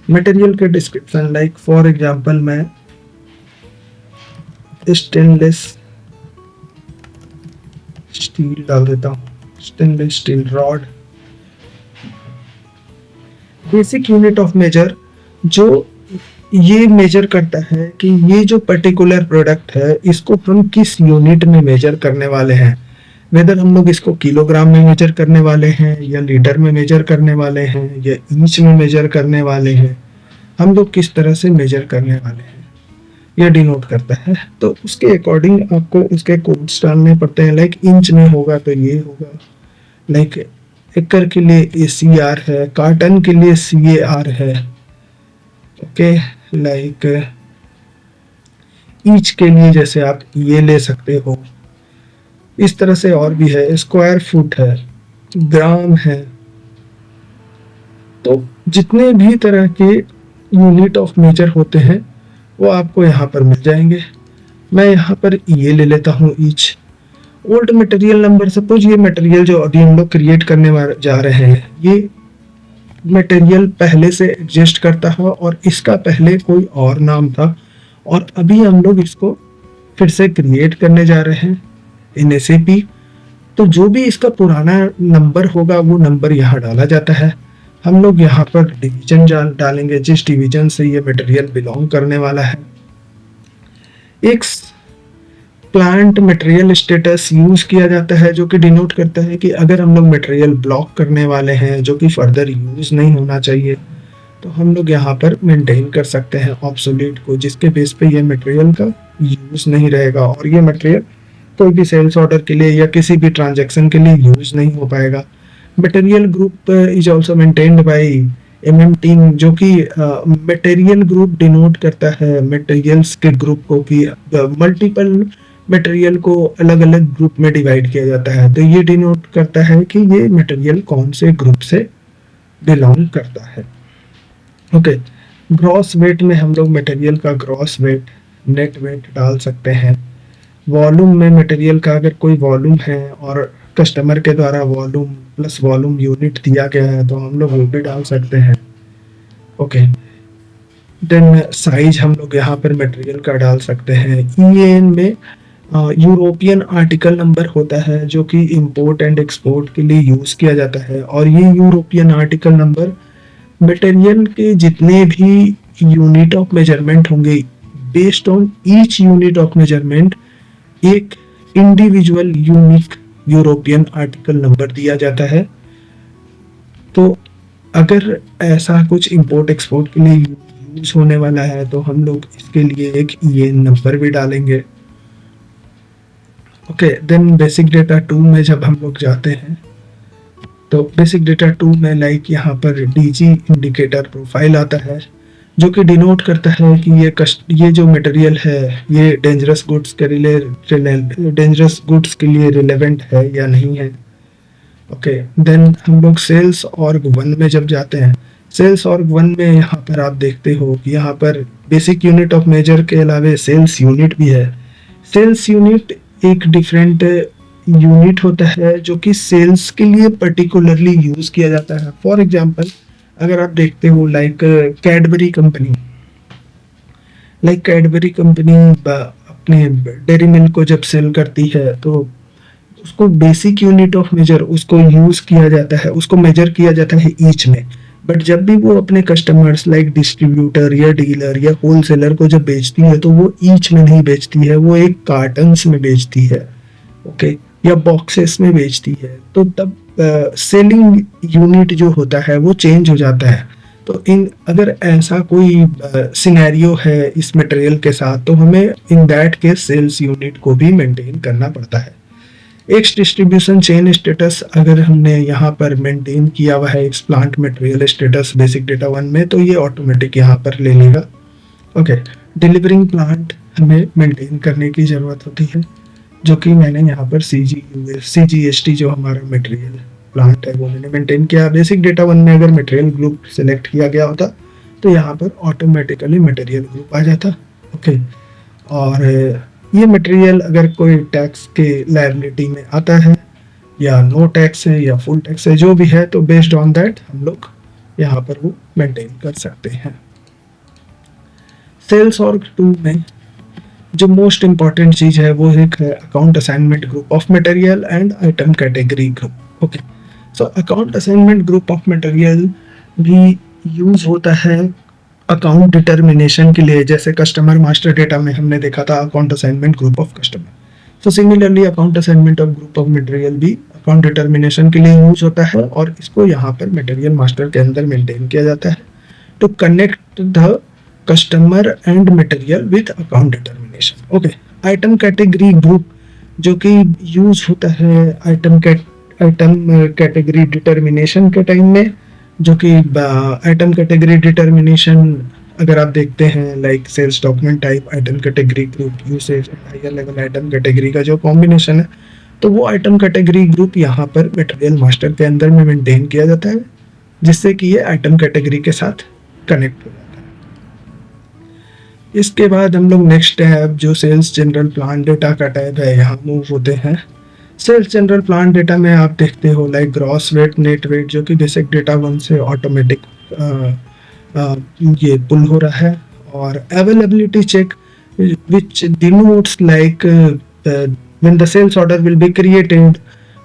Speaker 1: मटेरियल के डिस्क्रिप्शन लाइक फॉर एग्जांपल मैं स्टेनलेस स्टील डाल देता हूँ, stainless steel rod. Basic unit of measure जो ये मेजर करता है कि ये जो पर्टिकुलर प्रोडक्ट है इसको हम किस यूनिट में मेजर करने वाले हैं, वेदर हम लोग इसको किलोग्राम में मेजर करने वाले हैं या लीटर में मेजर करने वाले हैं या इंच में मेजर करने वाले हैं, हम लोग किस तरह से मेजर करने वाले हैं यह डिनोट करता है। तो उसके अकॉर्डिंग आपको उसके कोड्स डालने पड़ते हैं। लाइक इंच में होगा तो ये होगा, लाइक एकड़ के लिए ACR है, कार्टन के लिए CAR है। ओके, लाइक ईच के लिए जैसे आप ये ले सकते हो, इस तरह से और भी है, स्क्वायर फुट है, ग्राम है। तो जितने भी तरह के यूनिट ऑफ मेजर होते हैं वो आपको यहाँ पर मिल जाएंगे। मैं यहाँ पर ये ले लेता हूँ each. Old material number, suppose ये मटेरियल जो अभी हम लोग क्रिएट करने जा रहे हैं ये मटेरियल पहले से एग्जिस्ट करता है और इसका पहले कोई और नाम था और अभी हम लोग इसको फिर से क्रिएट करने जा रहे हैं इन SAP। तो जो भी इसका पुराना नंबर होगा वो नंबर यहाँ डाला जाता है। हम लोग यहाँ पर डिवीजन डालेंगे, जिस डिवीजन से ये मटेरियल बिलोंग करने वाला है। एक प्लांट मटेरियल स्टेटस यूज किया जाता है जो कि डिनोट करता है कि अगर हम लोग मटेरियल ब्लॉक करने वाले हैं जो कि फर्दर यूज नहीं होना चाहिए तो हम लोग यहाँ पर मेंटेन कर सकते हैं ऑब्सोलीट को, जिसके बेस पे ये मटेरियल का यूज नहीं रहेगा और ये मटेरियल कोई भी सेल्स ऑर्डर के लिए या किसी भी ट्रांजैक्शन के लिए यूज नहीं हो पाएगा। Material group is also maintained by MM team, जो कि मटेरियल ग्रुप डिनोट करता है मटेरियल्स के ग्रुप को कि मल्टीपल मटेरियल को अलग अलग ग्रुप में डिवाइड किया जाता है। तो ये डिनोट करता है कि ये मटेरियल कौन से ग्रुप से बिलोंग करता है। ओके, ग्रॉस वेट में हम लोग मटेरियल का ग्रॉस वेट, नेट वेट डाल सकते हैं। वॉल्यूम में मटेरियल का अगर कोई वॉल्यूम है और कस्टमर के द्वारा वॉल्यूम प्लस वॉल्यूम यूनिट दिया गया है तो हम लोग वो भी डाल सकते हैं। ओके, देन साइज हम लोग यहाँ पर मटेरियल का डाल सकते हैं। ईएन में यूरोपियन आर्टिकल नंबर होता है जो कि इंपोर्ट एंड एक्सपोर्ट के लिए यूज़ किया जाता है, और ये यूरोपियन आर्टिकल नंबर मटेरियल के जितने भी यूनिट ऑफ मेजरमेंट होंगे, based on each unit of measurement एक individual unique European article number दिया जाता है। तो अगर ऐसा कुछ इंपोर्ट एक्सपोर्ट के लिए यूज होने वाला है तो हम लोग इसके लिए एक ईएन नंबर भी डालेंगे। ओके, देन बेसिक डेटा 2 में जब हम लोग जाते हैं तो बेसिक डेटा 2 में लाइक यहाँ पर डीजी इंडिकेटर प्रोफाइल आता है जो कि डिनोट करता है कि ये जो मटेरियल है ये डेंजरस गुड्स के लिए रिलेवेंट है या नहीं है। ओके, देन हम लोग सेल्स ऑर्ग 1 में जब जाते हैं, सेल्स ऑर्ग 1 में यहाँ पर आप देखते हो कि यहाँ पर बेसिक यूनिट ऑफ मेजर के अलावा सेल्स यूनिट भी है। सेल्स यूनिट एक डिफरेंट यूनिट होता है जो कि सेल्स के लिए पर्टिकुलरली यूज किया जाता है। फॉर एग्जांपल अगर आप देखते हो लाइक कैडबरी कंपनी अपने डेयरी मिल्क को जब सेल करती है तो उसको बेसिक यूनिट ऑफ मेजर उसको यूज किया जाता है, उसको मेजर किया जाता है ईच में। बट जब भी वो अपने कस्टमर्स लाइक डिस्ट्रीब्यूटर या डीलर या होलसेलर को जब बेचती है तो वो ईच में नहीं बेचती है, वो एक कार्टन्स में बेचती है। ओके, या बॉक्सेस में बेचती है। तो तब सेलिंग यूनिट जो होता है वो चेंज हो जाता है। तो अगर ऐसा कोई सिनेरियो है इस मटेरियल के साथ तो हमें in that case sales unit को भी मेंटेन करना पड़ता है। एक डिस्ट्रीब्यूशन चेन स्टेटस अगर हमने यहाँ पर मेंटेन किया हुआ है इस plant material status basic data 1 में तो ये ऑटोमेटिक यहाँ पर ले लेगा। ओके, डिलीवरिंग प्लांट हमें मेंटेन करने की ज़रूरत होती है जो कि मैंने यहाँ पर CGST जो हमारा मटेरियल प्लांट है वो मैंने मेंटेन किया। बेसिक डेटा 1 में अगर मटेरियल ग्रुप सेलेक्ट किया गया होता तो यहाँ पर ऑटोमेटिकली मटेरियल ग्रुप आ जाता। ओके, और ये मटेरियल अगर कोई टैक्स के लायबिलिटी में आता है या नो टैक्स है या फुल टैक्स है जो भी है तो बेस्ड ऑन दैट हम लोग यहाँ पर वो मेंटेन कर सकते हैं। सेल्स ऑर्ग 2 में जो मोस्ट इंपॉर्टेंट चीज है वो एक है account assignment group of material and item category group. Okay, so account assignment group of material भी यूज होता है अकाउंट डिटर्मिनेशन के लिए। जैसे कस्टमर मास्टर डेटा में हमने देखा था account assignment group of customer, तो similarly account assignment of group of material भी अकाउंट डिटर्मिनेशन के लिए यूज होता है और इसको यहाँ पर मटेरियल मास्टर के अंदर मेंटेन किया जाता है to connect the customer and material with account determination. Okay, item category group जो कि यूज होता है आइटम कैटेगरी डिटर्मिनेशन के टाइम में, जो कि आइटम कैटेगरी डिटर्मिनेशन अगर आप देखते हैं like sales document type item category group usage higher level item category का जो कॉम्बिनेशन है तो वो आइटम कैटेगरी ग्रुप यहाँ पर मटेरियल मास्टर के अंदर में मेंटेन किया जाता है जिससे कि ये आइटम कैटेगरी के साथ कनेक्ट हो जाता है। इसके बाद हम लोग नेक्स्ट टैब जो सेल्स जनरल प्लान डेटा का टैब है यहाँ मूव होते हैं। सेल्स जनरल प्लान डेटा में आप देखते हो like gross weight net weight जो कि बेसिक डेटा 1 से ऑटोमेटिक ये पुल हो रहा है, और availability check which denotes like when the sales order will be created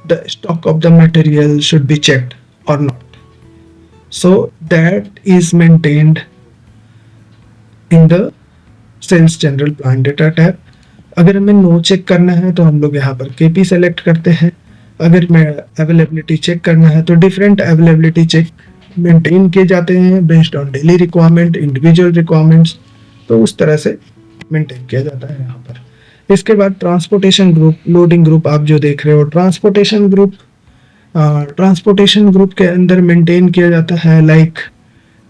Speaker 1: the stock of the material should be checked or not, so that is maintained in the sales general plan data tab। अगर हमें no check करना है तो हम लोग यहाँ पर KP select करते हैं। अगर मैं अवेलेबिलिटी चेक करना है तो डिफरेंट अवेलेबिलिटी चेक मेंटेन किए जाते हैं based on daily requirement individual requirements, तो उस तरह से मेंटेन किया जाता है यहाँ पर। इसके बाद ट्रांसपोर्टेशन ग्रुप लोडिंग ग्रुप आप जो देख रहे हो ट्रांसपोर्टेशन ग्रुप के अंदर मेंटेन किया जाता है लाइक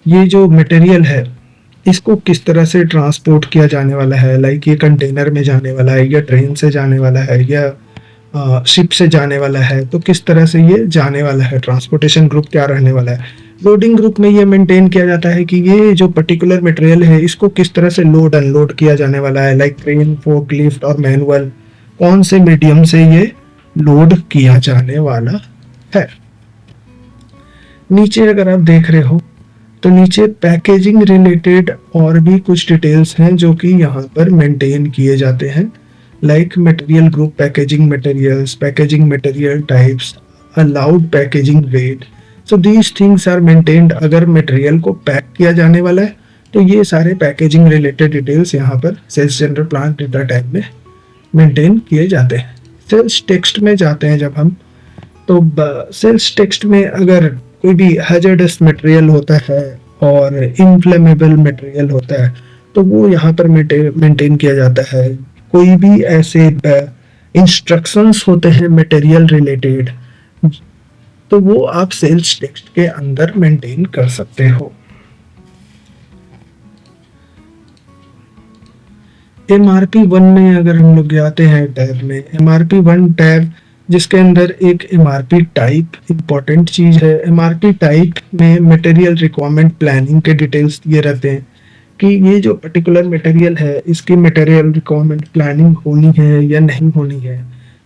Speaker 1: ये जो मटेरियल है इसको किस तरह से ट्रांसपोर्ट किया जाने वाला है, लाइक ये कंटेनर में जाने वाला है या ट्रेन से जाने वाला है या शिप से जाने वाला है, तो किस तरह से ये जाने वाला है, ट्रांसपोर्टेशन ग्रुप क्या रहने वाला है। लोडिंग ग्रुप में ये मेंटेन किया जाता है कि ये जो पर्टिकुलर मटेरियल है इसको किस तरह से लोड अनलोड किया जाने वाला है, लाइक क्रेन, फोर्कलिफ्ट और मैनुअल, कौन से मीडियम से ये लोड किया जाने वाला है। नीचे अगर आप देख रहे हो तो नीचे पैकेजिंग रिलेटेड और भी कुछ डिटेल्स हैं जो कि यहाँ पर मेंटेन किए जाते हैं, like material group, packaging materials, packaging material types, allowed packaging rate. So these things are maintained. अगर मटेरियल को पैक किया जाने वाला है तो ये सारे पैकेजिंग रिलेटेड डिटेल्स यहाँ पर sales general plan data type में मेंटेन किए जाते हैं। सेल्स टेक्स्ट में जाते हैं जब हम, तो सेल्स टेक्स्ट में अगर कोई भी हैजर्डस मटेरियल होता है और इनफ्लेमेबल मटेरियल होता है तो वो यहाँ पर मेंटेन किया जाता है। कोई भी ऐसे इंस्ट्रक्शंस होते हैं मटेरियल रिलेटेड तो वो आप सेल्स टेक्स्ट के अंदर मेंटेन कर सकते हो। MRP 1 में अगर हम लोग जाते हैं टैब में, MRP 1 टैब जिसके अंदर एक MRP टाइप इंपॉर्टेंट चीज है। MRP टाइप में मटेरियल रिक्वायरमेंट प्लानिंग के डिटेल्स दिए रहते हैं कि ये जो पर्टिकुलर मटेरियल है इसकी मटेरियल रिक्वायरमेंट प्लानिंग होनी है या नहीं होनी है।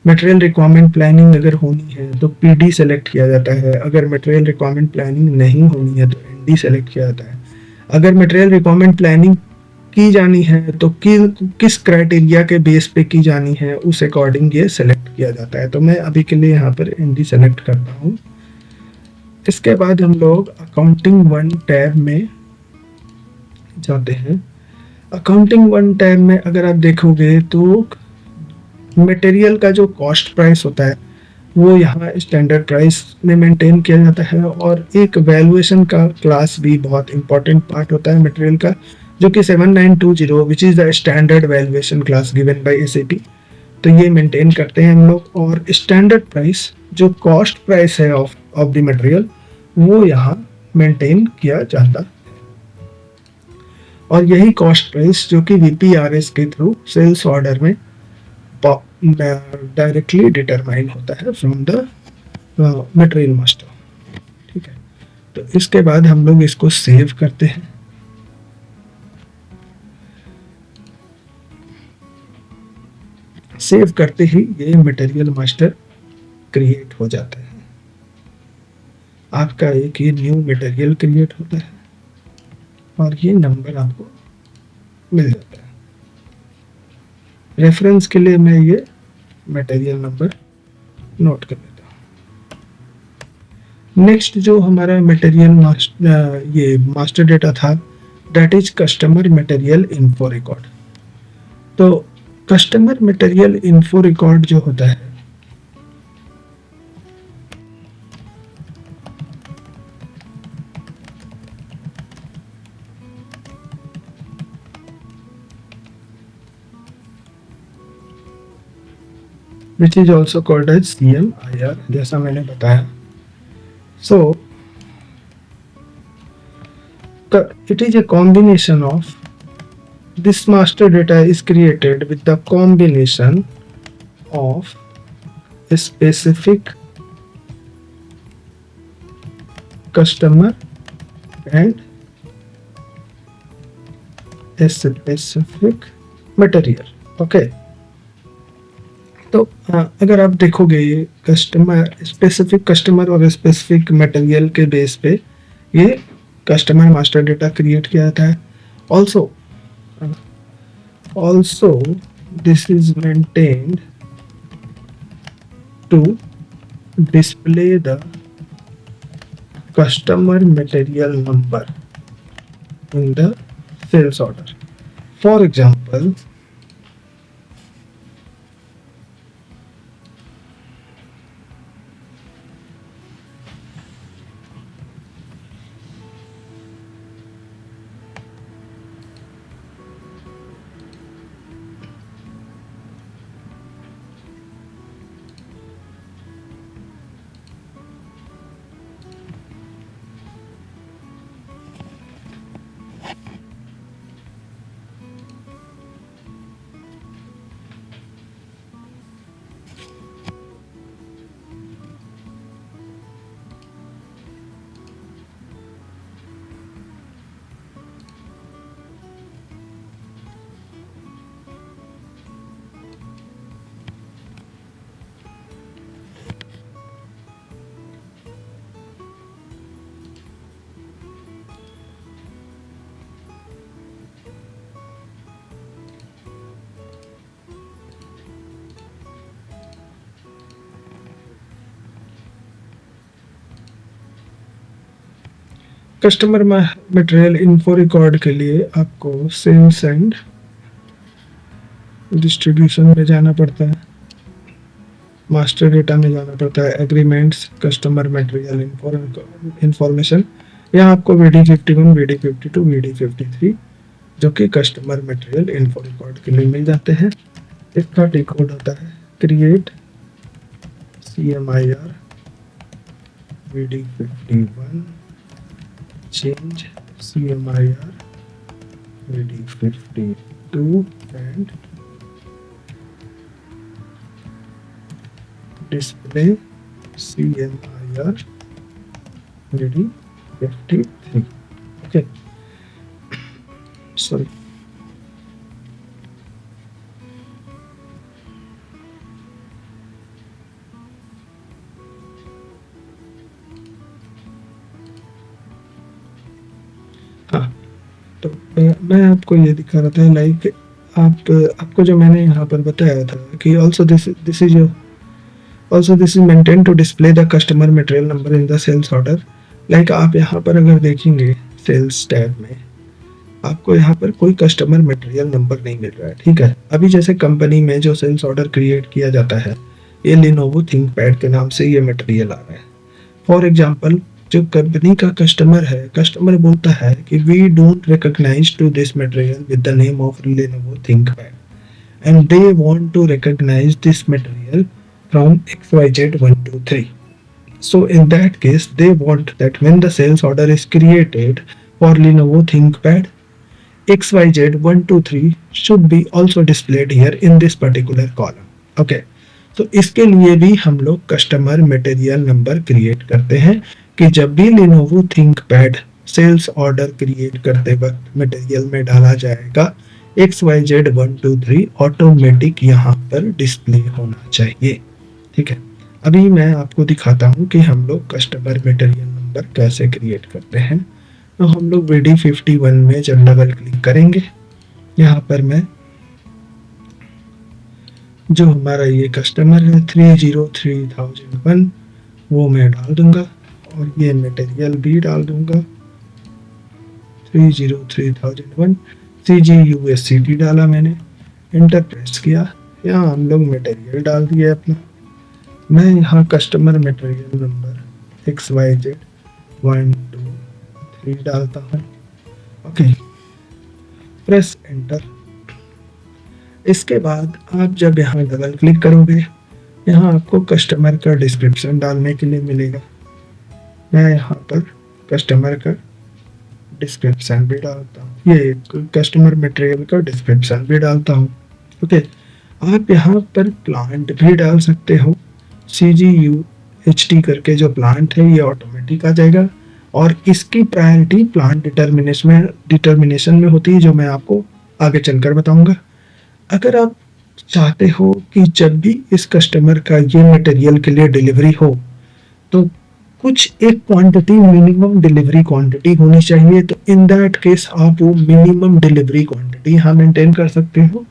Speaker 1: मटेरियल रिक्वायरमेंट प्लानिंग अगर होनी है तो PD सेलेक्ट किया जाता है, अगर मटेरियल रिक्वायरमेंट प्लानिंग नहीं होनी है तो ND सेलेक्ट किया जाता है। अगर मटेरियल रिक्वायरमेंट प्लानिंग की जानी है तो किस क्राइटेरिया के बेस पे की जानी है उस अकॉर्डिंग ये सेलेक्ट किया जाता है। तो मैं अभी के लिए यहाँ पर ND सेलेक्ट करता हूँ। इसके बाद हम लोग अकाउंटिंग 1 टैब में जाते हैं। अकाउंटिंग 1 टैब में अगर आप देखोगे तो मटेरियल का जो कॉस्ट प्राइस होता है वो यहाँ स्टैंडर्ड प्राइस में मेंटेन किया जाता है, और एक वैल्यूएशन का क्लास भी बहुत इंपॉर्टेंट पार्ट होता है मटेरियल का, जो कि 7920 which is the standard valuation class given by SAP। तो ये मेंटेन करते हैं हम लोग। और स्टैंडर्ड प्राइस जो कॉस्ट प्राइस है ऑफ द मटेरियल वो यहाँ मेंटेन किया जाता है, और यही कॉस्ट प्राइस जो कि VPRS के थ्रू सेल्स ऑर्डर में डायरेक्टली डिटरमाइन होता है फ्रॉम द मटेरियल मास्टर। ठीक है, तो इसके बाद हम लोग इसको सेव करते हैं। सेव करते ही ये मटेरियल मास्टर क्रिएट हो जाता है। आपका एक ये न्यू मटेरियल क्रिएट होता है और ये नंबर आपको मिल जाता है। रेफरेंस के लिए मैं ये मटेरियल नंबर नोट कर लेता हूँ। नेक्स्ट जो हमारा मटेरियल ये मास्टर डेटा था that is customer material info record. तो कस्टमर मटेरियल इन्फो रिकॉर्ड जो होता है which is also called as CMIR, जैसा मैंने बताया। So it is a combination of this master data is created with the combination of a specific customer and a specific material. Okay. तो अगर आप देखोगे ये स्पेसिफिक कस्टमर और specific material के बेस पे ये कस्टमर मास्टर डेटा क्रिएट किया जाता है। Also this is maintained to display the customer material number in the sales order. For example, customer material info record के लिए आपको सेल्स एंड डिस्ट्रीब्यूशन में जाना पड़ता है, मास्टर डेटा में जाना पड़ता है, एग्रीमेंट्स, कस्टमर मटेरियल इंफॉर्मेशन। यहाँ आपको VD51, VD52, VD53 जो कि कस्टमर मटेरियल इन्फो रिकॉर्ड के लिए मिल जाते हैं। इसका टी कोड होता है create CMIR VD51 change CMIR VD52 and display CMIR VD53. Okay, sorry. हाँ, तो मैं आपको ये दिखा रहा था लाइक आपको जो मैंने यहाँ पर बताया था कि also this is maintained to display the customer material number in the sales order। Like आप यहाँ पर अगर देखेंगे सेल्स टैब में आपको यहाँ पर कोई कस्टमर मटेरियल नंबर नहीं मिल रहा है, ठीक है। अभी जैसे कंपनी में जो सेल्स ऑर्डर क्रिएट किया जाता है, ये लिनोवो थिंकपैड के नाम से ये मटेरियल आ रहा है। फॉर एग्जांपल जो कंपनी का कस्टमर है, कस्टमर बोलता है कि we don't recognise to this material with the name of Lenovo ThinkPad and they want to recognise this material from XYZ123। So in that case, they want that when the sales order is created for Lenovo ThinkPad, XYZ123 should be also displayed here in this particular column. Okay. तो इसके लिए भी हम लोग customer material number create करते हैं कि जब भी Lenovo ThinkPad sales order create करते वक्त मटेरियल में डाला जाएगा XYZ123 ऑटोमेटिक यहाँ पर डिस्प्ले होना चाहिए, ठीक है। अभी मैं आपको दिखाता हूँ कि हम लोग कस्टमर मटेरियल नंबर कैसे क्रिएट करते हैं। तो हम लोग VD51 में जब डबल क्लिक करेंगे, यहाँ पर मैं जो हमारा ये कस्टमर है 303001 वो मैं डाल दूंगा और ये मटेरियल भी डाल दूंगा 303001। CGUSCT डाला मैंने, एंटर प्रेस किया, यहाँ हम लोग मटेरियल डाल दिए अपना। मैं यहाँ कस्टमर मटेरियल नंबर XYZ123 डालता हूँ। Okay, press enter. इसके बाद आप जब यहाँ डबल क्लिक करोगे, यहाँ आपको कस्टमर का डिस्क्रिप्शन डालने के लिए मिलेगा। मैं यहाँ पर कस्टमर का डिस्क्रिप्शन भी डालता हूँ, ये कस्टमर मटेरियल का डिस्क्रिप्शन भी डालता हूँ। ओके, आप यहाँ पर प्लांट भी डाल सकते हो। CGUHT करके जो प्लांट है ये ऑटोमेटिक आ जाएगा और इसकी प्रायोरिटी प्लांट डिटर्मिनेशन में होती है, जो मैं आपको आगे चलकर बताऊंगा। अगर आप चाहते हो कि जब भी इस कस्टमर का ये मटेरियल के लिए डिलीवरी हो तो कुछ एक क्वांटिटी मिनिमम डिलीवरी क्वांटिटी होनी चाहिए, तो इन दैट केस आप वो मिनिमम डिलीवरी क्वांटिटी यहाँ मेंटेन कर सकते हो,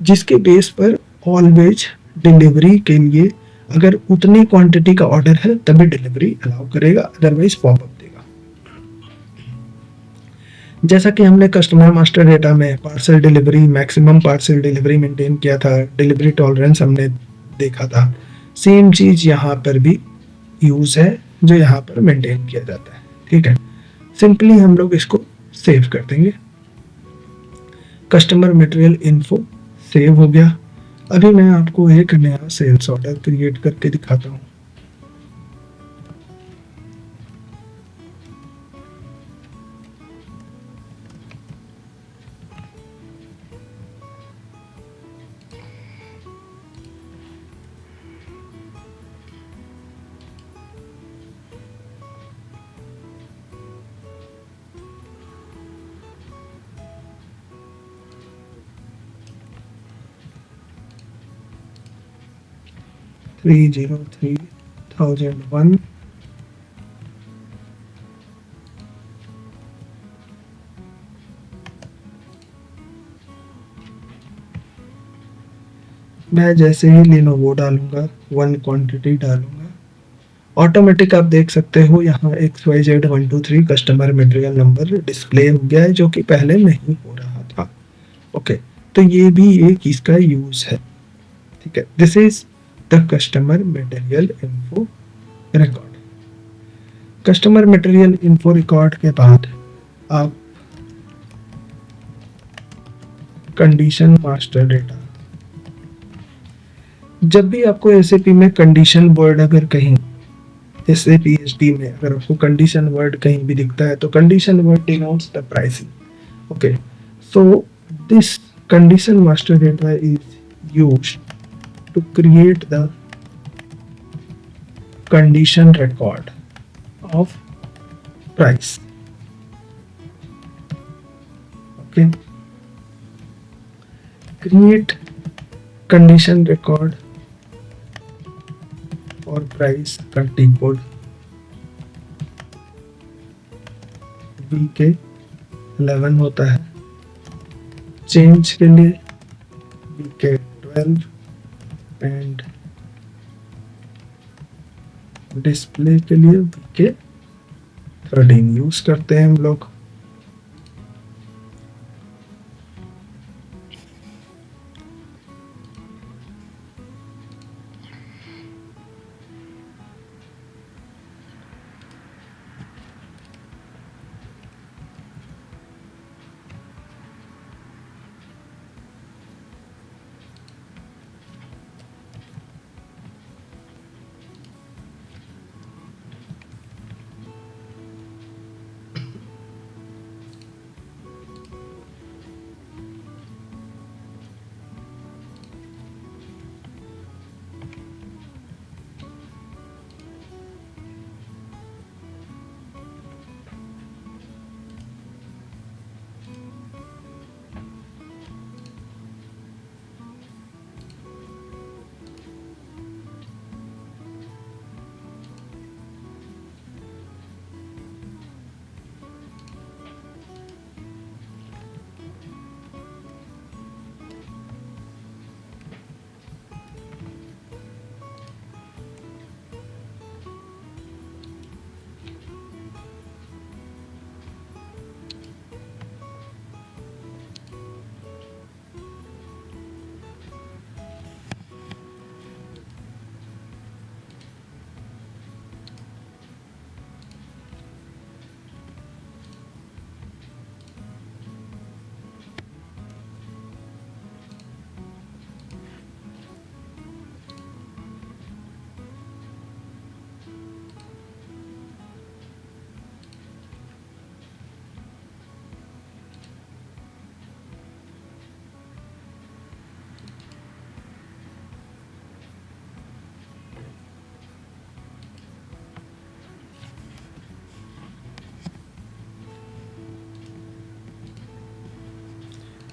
Speaker 1: जिसके बेस पर ऑलवेज डिलीवरी के लिए अगर उतनी क्वांटिटी का ऑर्डर है तभी डिलीवरी अलाउ करेगा, अदरवाइज पॉपअप देगा। जैसा कि हमने कस्टमर मास्टर डेटा में parcel delivery, maximum parcel delivery maintain किया था, डिलीवरी टॉलरेंस हमने देखा था, सेम चीज यहाँ पर भी यूज है जो यहाँ पर मेंटेन किया जाता है, ठीक है। सिंपली हम लोग इसको सेव कर देंगे। कस्टमर मटेरियल इन्फो सेव हो गया। अभी मैं आपको एक नया सेल्स ऑर्डर क्रिएट करके दिखाता हूँ। थ्री 303001 मैं जैसे ही लिनोवो डालूंगा, वन क्वांटिटी डालूंगा ऑटोमेटिक आप देख सकते हो यहाँ XYZ123 customer material number display हो गया है, जो कि पहले नहीं हो रहा था। ओके, तो ये भी एक इसका यूज है। ठीक है, this is the customer material info record. Customer material info record के बाद आप कंडीशन मास्टर डेटा, जब भी आपको एसएपी में कंडीशन वर्ड अगर कहीं एसएपी एसडी में अगर आपको कंडीशन वर्ड कहीं भी दिखता है तो condition word denotes the pricing. Okay, so this condition master data is used to create the condition record of price. Okay, create condition record और price का टी कोड VK 11 होता है, चेंज के लिए VK 12 एंड डिस्प्ले के लिए VK 13 use करते हैं हम लोग।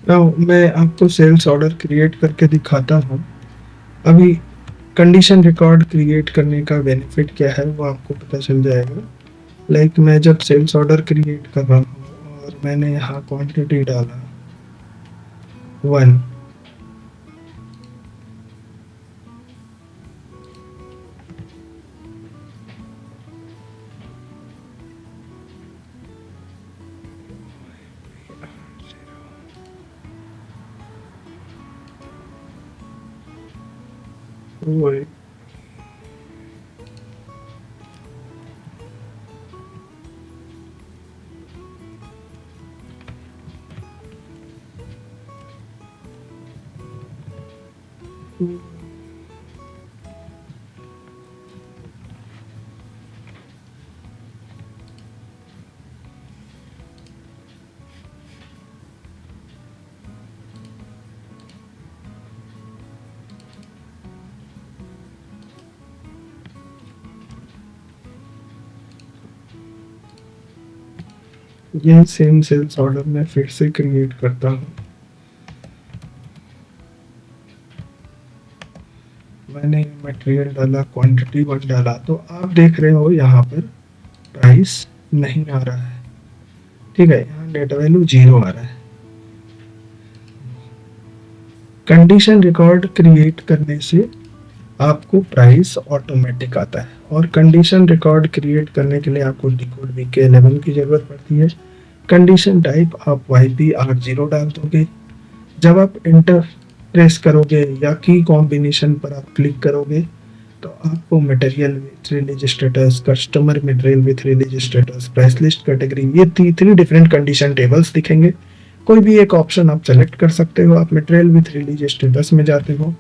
Speaker 1: नाउ मैं आपको सेल्स ऑर्डर क्रिएट करके दिखाता हूँ। अभी कंडीशन रिकॉर्ड क्रिएट करने का बेनिफिट क्या है वो आपको पता चल जाएगा। लाइक मैं जब सेल्स ऑर्डर क्रिएट कर रहा हूँ और मैंने यहाँ क्वांटिटी डाला 1, वही यही सेम सेल्स ऑर्डर मैं फिर से क्रिएट करता हूँ। मैंने मटेरियल डाला, क्वांटिटी 1 डाला, तो आप देख रहे हो यहाँ पर प्राइस नहीं आ रहा है। ठीक है, यहाँ नेट वैल्यू 0 आ रहा है। कंडीशन रिकॉर्ड क्रिएट करने से आपको प्राइस ऑटोमेटिक आता है। और कंडीशन रिकॉर्ड क्रिएट करने के लिए आपको डिकोड VK11 की ज़रूरत पड़ती है। कंडीशन टाइप आप YPR0 डाल दोगे। जब आप इंटर प्रेस करोगे या की कॉम्बिनेशन पर आप क्लिक करोगे तो आपको material with release status, customer material with release status, price list category, ये थ्री डिफरेंट कंडीशन टेबल्स दिखेंगे। कोई भी एक ऑप्शन आप सेलेक्ट कर सकते हो। आप मटेरियल विथ रिलीज स्टेटस में जाते हो,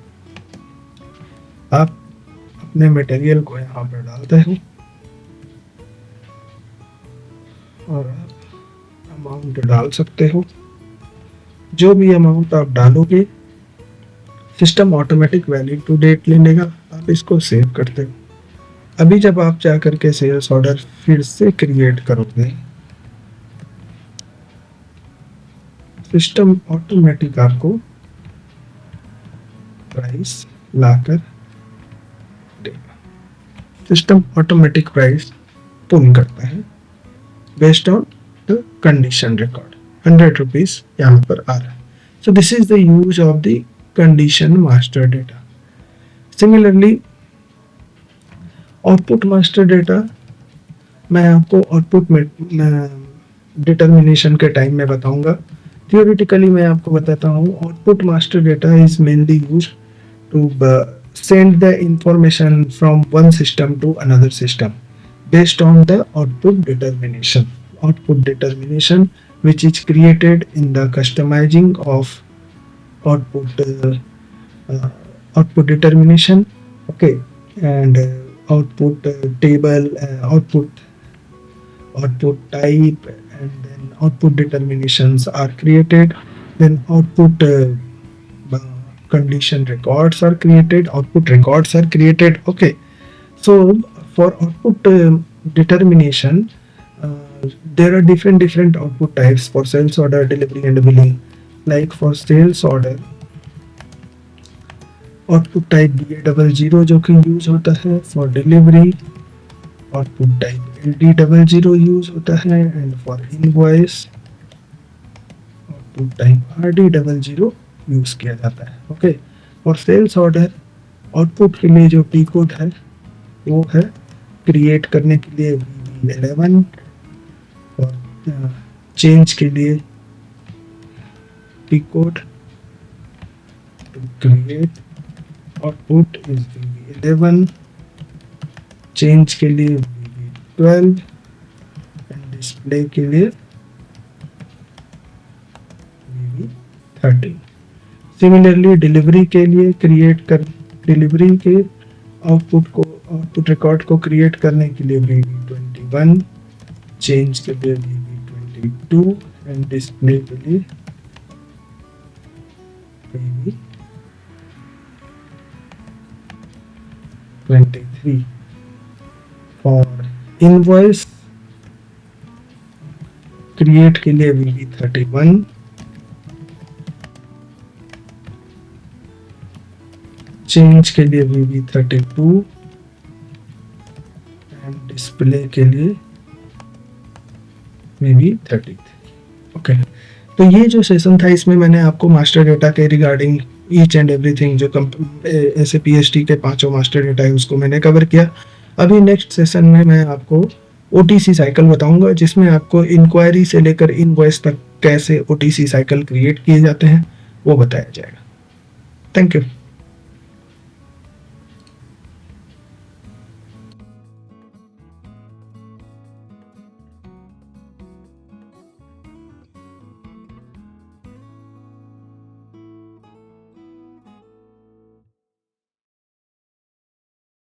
Speaker 1: आप अपने मटेरियल को यहाँ पर डालते हो और आप अमाउंट डाल सकते हो। जो भी अमाउंट आप डालोगे system automatic valid to date ले लेगा। आप इसको सेव करते हो। अभी जब आप जा करके सेल्स ऑर्डर फिर से क्रिएट करोगे, सिस्टम ऑटोमेटिक आपको प्राइस लाकर देगा। सिस्टम ऑटोमेटिक प्राइस पुल करता है based on the condition record. 100 rupees यहाँ पर आ रहा है। So this is the use of the condition master data. Similarly output master data मैं आपको आउटपुट में डिटर्मिनेशन के टाइम में बताऊंगा। थियोरेटिकली मैं आपको बताता हूँ, output master data is mainly use to send the information from one system to another system based on the output determination. Output determination which is created in the customizing of output determination, okay, and output table, output type, and then output determinations are created. Then output condition records are created, output records are created. Okay, so for output determination, there are different output types for sales order, delivery and billing. Like for sales order, output type BA00 जो कि use होता है। For delivery output type LD00 use होता है। And for invoice output type RD00 use किया जाता है। Okay, और सेल्स ऑर्डर आउटपुट के लिए जो टी कोड है वो है क्रिएट करने के लिए VB11 और चेंज के लिए T code to create output is VB11, change के लिए VB12 एंड डिस्प्ले के लिए VB13। सिमिलरली डिलीवरी के लिए डिलीवरी के आउटपुट रिकॉर्ड को क्रिएट करने के लिए VB21, चेंज के लिए VB22 एंड डिस्प्ले के लिए VB23। और इनवॉइस क्रिएट के लिए VB31, चेंज के लिए VB32 एंड डिस्प्ले के लिए VB33। ओके, तो ये जो सेशन था इसमें मैंने आपको मास्टर डेटा के रिगार्डिंग ईच एंड एवरीथिंग जो SAP PST के 5 मास्टर डेटा है उसको मैंने कवर किया। अभी नेक्स्ट सेशन में मैं आपको OTC साइकिल बताऊंगा जिसमें आपको इंक्वायरी से लेकर इनवॉइस तक कैसे OTC साइकिल क्रिएट किए जाते हैं वो बताया जाएगा। Thank you.